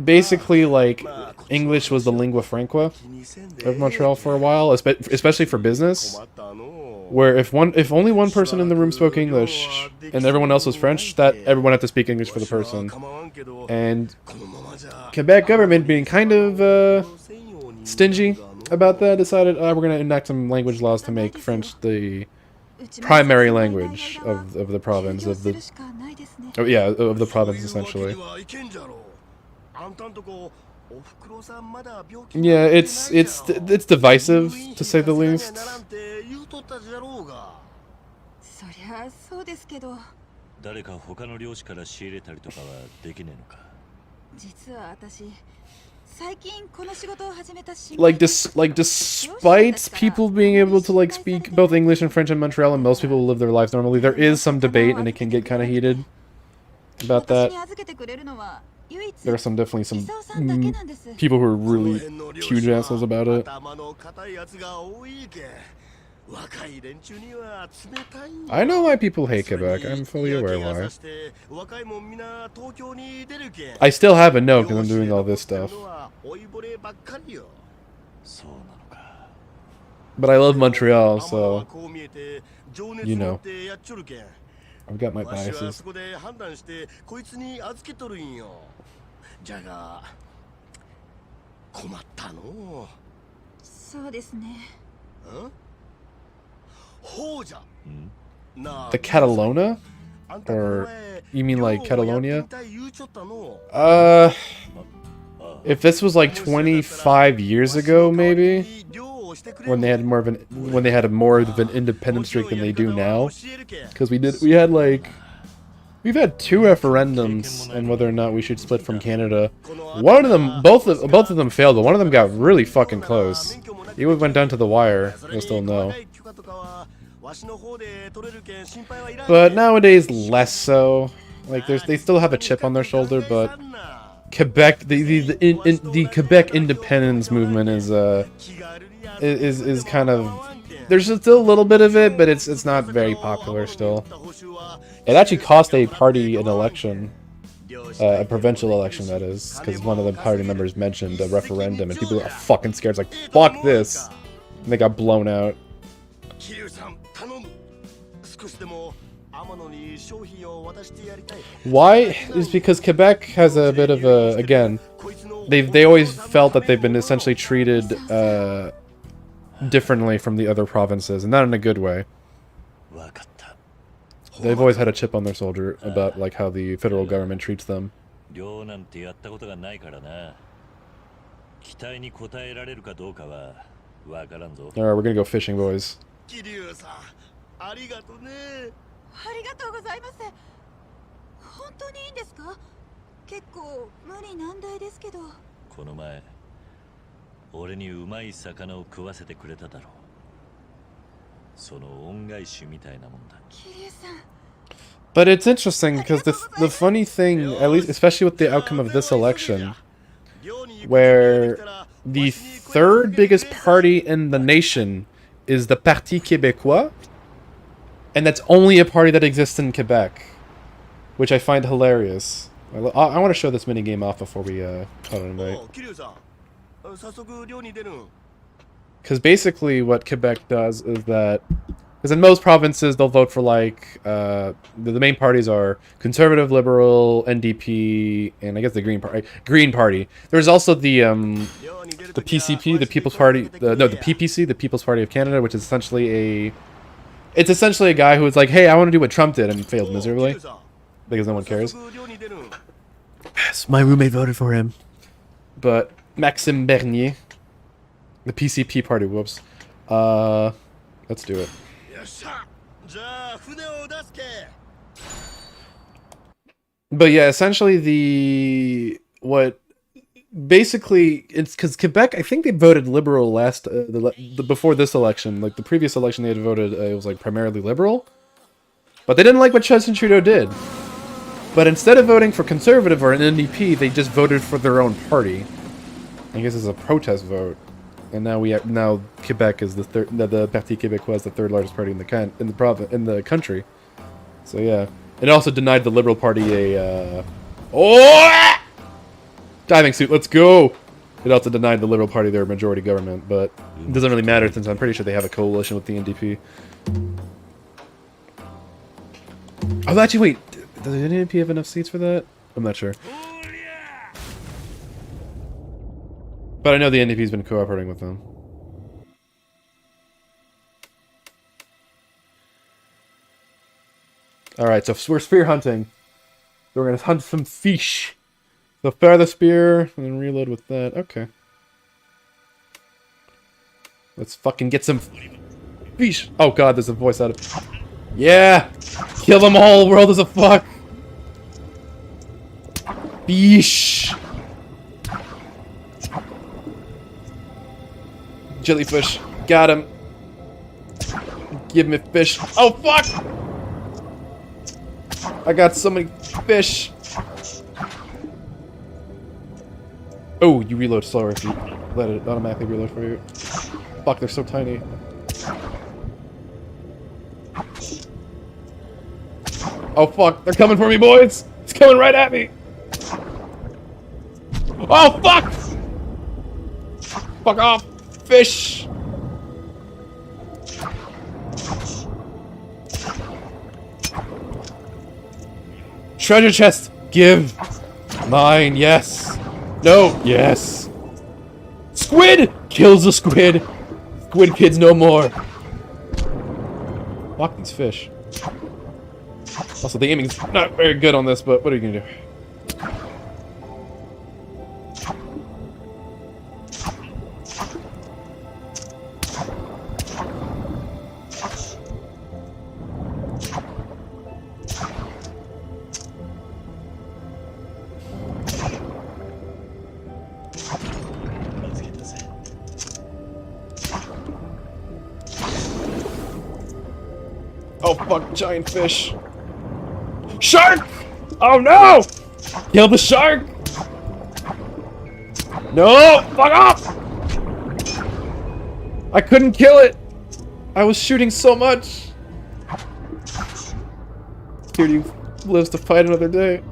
basically like English was the lingua franca of Montreal for a while, especially for business. Where if only one person in the room spoke English and everyone else was French, that everyone had to speak English for the person. And Quebec government, being kind of stingy about that, decided we're going to enact some language laws to make French the primary language of the province of the of the province essentially. Yeah, it's divisive to say the least. そりゃそうですけど。誰か他の漁師から仕入れたりとかはできねえのか。実は私。Like despite people being able to like speak both English and French in Montreal and most people live their lives normally, there is some debate and it can get kind of heated about that. There are definitely some people who are really huge assholes about it. I know why people hate Quebec. I'm fully aware why. I still have a note because I'm doing all this stuff. But I love Montreal, so you know. I've got my biases. そうですね。 The Catalona? Or you mean like Catalonia? If this was like 25 years ago, maybe, when they had more of an independent streak than they do now, because we've had 2 referendums on whether or not we should split from Canada. One of them, both of them failed, but one of them got really fucking close. It went down to the wire. We'll still know. But nowadays, less so. Like they still have a chip on their shoulder, but Quebec, the Quebec independence movement is kind of, there's still a little bit of it, but it's not very popular still. It actually cost a party an election, a provincial election that is, because one of the party members mentioned a referendum, and people got fucking scared. It's like, fuck this, and they got blown out. Why is because Quebec has a bit of a, again, they always felt that they've been essentially treated differently from the other provinces, and not in a good way. They've always had a chip on their shoulder about like how the federal government treats them. Alright, we're gonna go fishing, boys. ありがとうございます。本当にいいんですか？結構無理難題ですけど。この前、俺にうまい魚を食わせてくれただろう。その恩返しみたいなもんだ。桐生さん。 But it's interesting because the funny thing, at least especially with the outcome of this election, where the third biggest party in the nation is the Parti Québécois, and that's only a party that exists in Quebec, which I find hilarious. I want to show this minigame off before we cut it away. Because basically what Quebec does is that, because in most provinces they'll vote for like, the main parties are Conservative, Liberal, NDP, and I guess the Green Party. There's also the PCP, the People's Party, the PPC, the People's Party of Canada, which is essentially it's essentially a guy who was like, hey, I want to do what Trump did, and failed miserably. Because no one cares. Yes, my roommate voted for him. But Maxime Bernier, the PCP party, whoops. Let's do it. But yeah, essentially basically, it's because Quebec, I think they voted Liberal last, before this election. Like, the previous election they had voted, it was, like, primarily Liberal. But they didn't like what Justin Trudeau did. But instead of voting for Conservative or an NDP, they just voted for their own party. I guess it's a protest vote. And now Quebec is the Parti Québécois is the third largest party in the country. So yeah. It also denied the Liberal Party a, diving suit, let's go! It also denied the Liberal Party their majority government, but it doesn't really matter since I'm pretty sure they have a coalition with the NDP. Oh, actually, wait. Does the NDP have enough seats for that? I'm not sure. But I know the NDP's been cooperating with them. Alright, so we're spear hunting. So we're gonna hunt some fish. So fire the spear, and then reload with that. Okay. Let's fucking get some fish. Oh god, there's a voice out of... Yeah! Kill them all, world is a fuck! Fish! Jellyfish. Got him. Give me fish. Oh fuck! I got so many fish. Oh, you reload slower if you let it automatically reload for you. Fuck, they're so tiny. Oh fuck, they're coming for me, boys! It's coming right at me! Oh fuck! Fuck off! Fish! Treasure chest! Give! Mine, yes! No! Yes! Squid! Kills the squid! Squid kids no more! Fuck these fish. Also, the aiming's not very good on this, but what are you gonna do? Oh fuck, giant fish. Shark! Oh no! Kill the shark! No! Fuck off! I couldn't kill it! I was shooting so much! Dude, he lives to fight another day.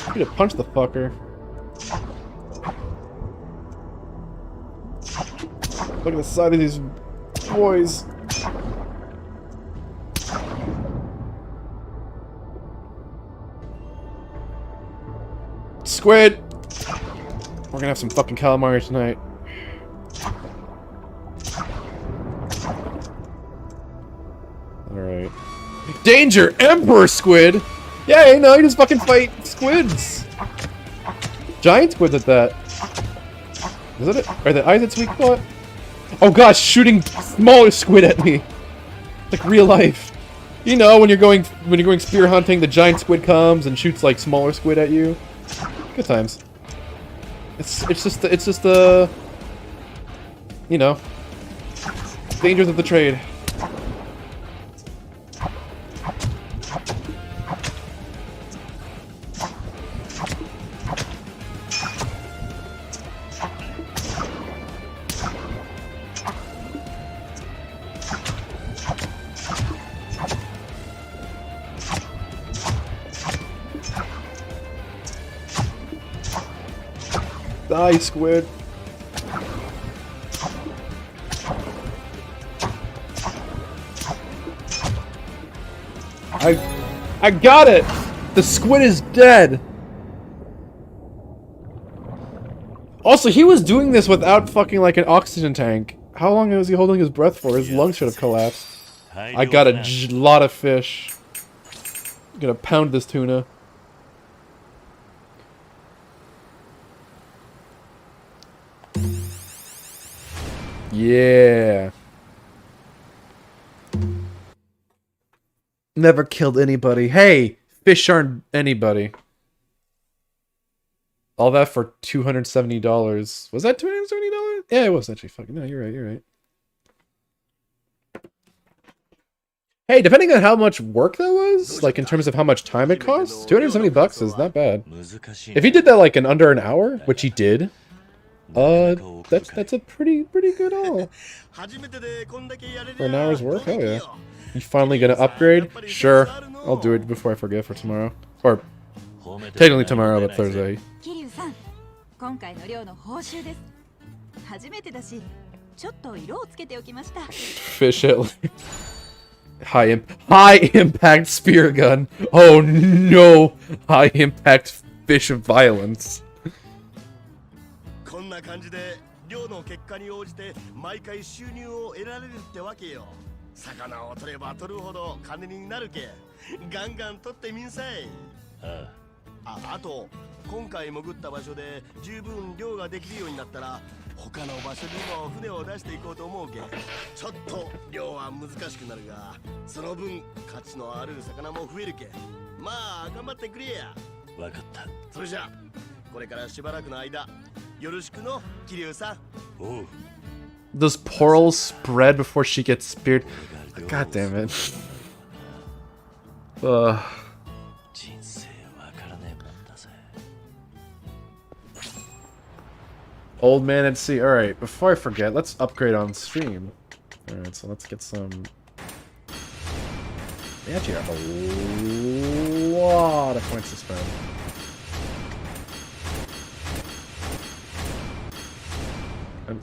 I need to punch the fucker. Look at the side of these boys. squid! We're gonna have some fucking calamari tonight. Alright. Danger! Emperor squid! Yeah, you know, you just fucking fight squids! Giant squids at that. Is that it? Are the eyes its weak spot? Oh gosh, shooting smaller squid at me! Like real life. You know, when you're going spear hunting, the giant squid comes and shoots like smaller squid at you. Good times. It's just the you know, dangers of the trade. Die, squid. I got it! The squid is dead! Also, he was doing this without fucking like an oxygen tank. How long was he holding his breath for? His lungs should have collapsed. I got a lot of fish. I'm gonna pound this tuna. Yeah. Never killed anybody. Hey, fish aren't anybody. All that for $270. Was that $270? Yeah, it was actually fucking. No, you're right. You're right. Hey, depending on how much work that was, like in terms of how much time it costs, $270 is not bad. If he did that like in under an hour, which he did, that's a pretty good haul. For an hour's work? Hell yeah. You finally gonna upgrade? Sure. I'll do it before I forget for tomorrow. Or, technically tomorrow, but Thursday. Fish it. High impact spear gun. Oh no! High impact fish violence. こんな感じで漁の結果に応じて毎回収入を得られるってわけよ。魚を取れば取るほど金になるけ。ガンガン取ってみんさい。あと今回潜った場所で十分漁ができるようになったら他の場所にも船を出していこうと思うけ。ちょっと漁は難しくなるが、その分価値のある魚も増えるけ。まあ頑張ってくれや。わかった。それじゃこれからしばらくの間。 Those pearls spread before she gets speared. God damn it. Old man at sea. Alright, before I forget, let's upgrade on stream. Alright, so let's get some... They actually have a lot of points to spend.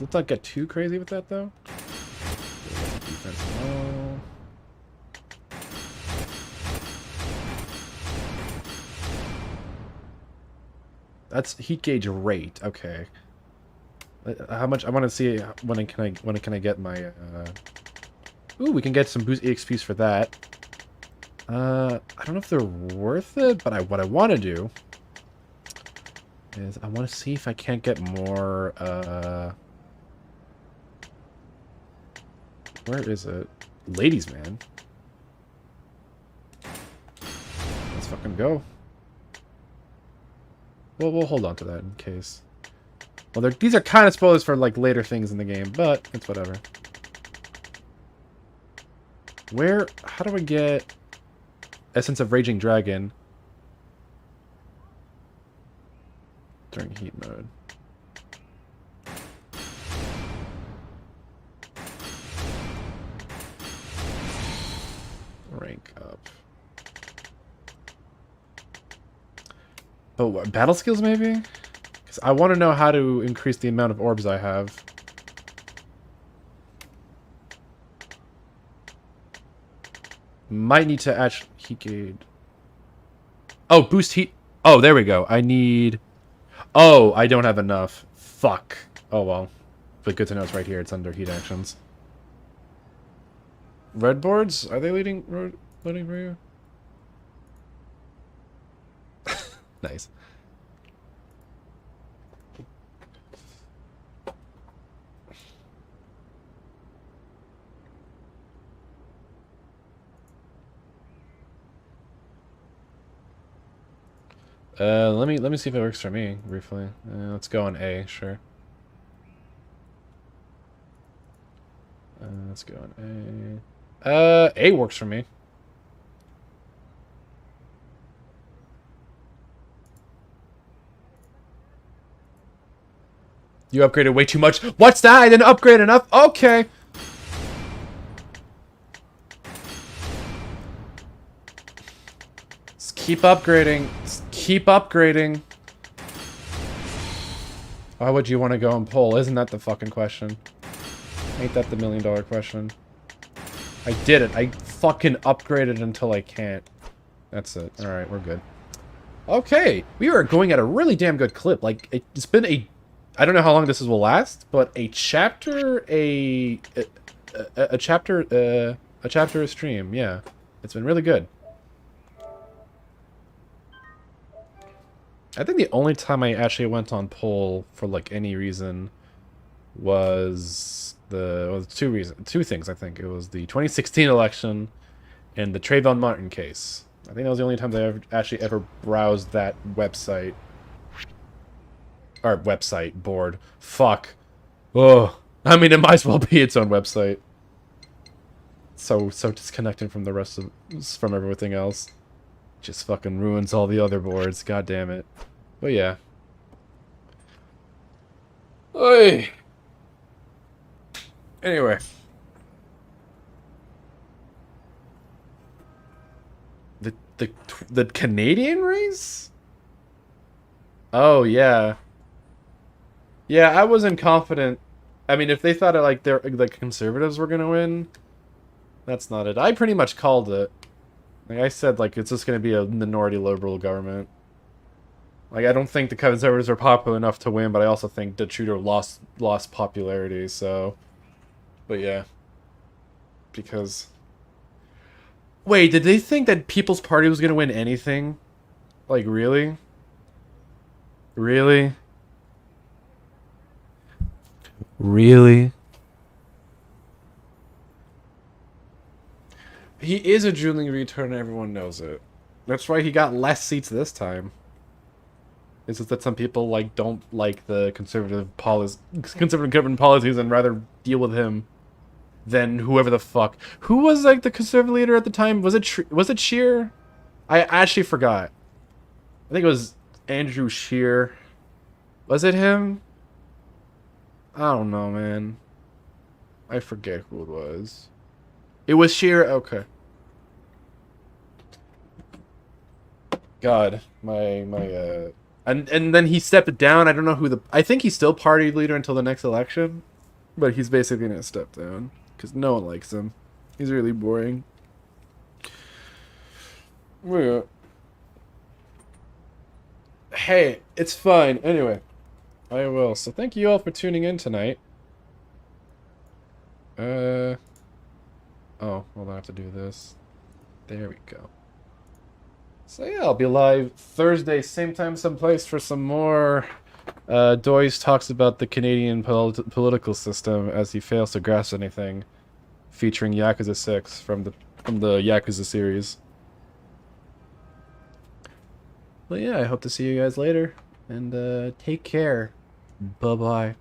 Let's not get too crazy with that, though. That's heat gauge rate. Okay. How much? I want to see when can I get my? Ooh, we can get some boost EXPs for that. I don't know if they're worth it, but what I want to do is I want to see if I can't get more. Where is it? Ladies, man. Let's fucking go. Well, we'll hold on to that in case. Well, these are kind of spoilers for like later things in the game, but it's whatever. How do I get Essence of Raging Dragon during heat mode? Rank up. Oh, what, battle skills maybe? Because I want to know how to increase the amount of orbs I have. Might need to actually heat gauge. Oh, boost heat. Oh, there we go. I need Oh, I don't have enough. Fuck. Oh well. But good to know it's right here. It's under heat actions. Red boards? Are they loading for you? Nice. Let me see if it works for me briefly. Let's go on A, sure. Let's go on A. A works for me. You upgraded way too much. What's that? I didn't upgrade enough. Okay. Just keep upgrading. Just keep upgrading. Why would you want to go on pole? Isn't that the fucking question? Ain't that the $1 million question? I did it. I fucking upgraded until I can't. That's it. Alright, we're good. Okay. We are going at a really damn good clip. Like, it's been a... I don't know how long this will last, but a chapter a chapter a stream, yeah. It's been really good. I think the only time I actually went on poll for like any reason was two things, I think. It was the 2016 election and the Trayvon Martin case. I think that was the only times I ever browsed that website. Or website, board. Fuck. Oh, I mean, it might as well be its own website. So disconnected from the rest of, from everything else. Just fucking ruins all the other boards. God damn it. But yeah. Oy. Anyway. The Canadian race? Oh yeah. Yeah, I wasn't confident. I mean, if they thought it, like the conservatives were gonna win, that's not it. I pretty much called it. Like I said, like it's just gonna be a minority liberal government. Like I don't think the conservatives are popular enough to win, but I also think the Trudeau lost popularity. So, but yeah, because wait, did they think that People's Party was gonna win anything? Like really? Really? Really? He is a drooling retard and everyone knows it. That's why he got less seats this time. It's just that some people like don't like the conservative government policies and rather deal with him than whoever the fuck. Who was like the conservative leader at the time? Was it Scheer? I actually forgot. I think it was Andrew Scheer. Was it him? I don't know, man. I forget who it was. It was Scheer? Okay. God, and then he stepped down. I don't know who I think he's still party leader until the next election, but he's basically gonna step down because no one likes him. He's really boring. Yeah. Hey, it's fine. Anyway, I will. So thank you all for tuning in tonight. Oh, well, I have to do this. There we go. So yeah, I'll be live Thursday, same time, same place for some more. Doyes talks about the Canadian political system as he fails to grasp anything, featuring Yakuza 6 from the Yakuza series. Well, yeah, I hope to see you guys later, and take care. Bye-bye.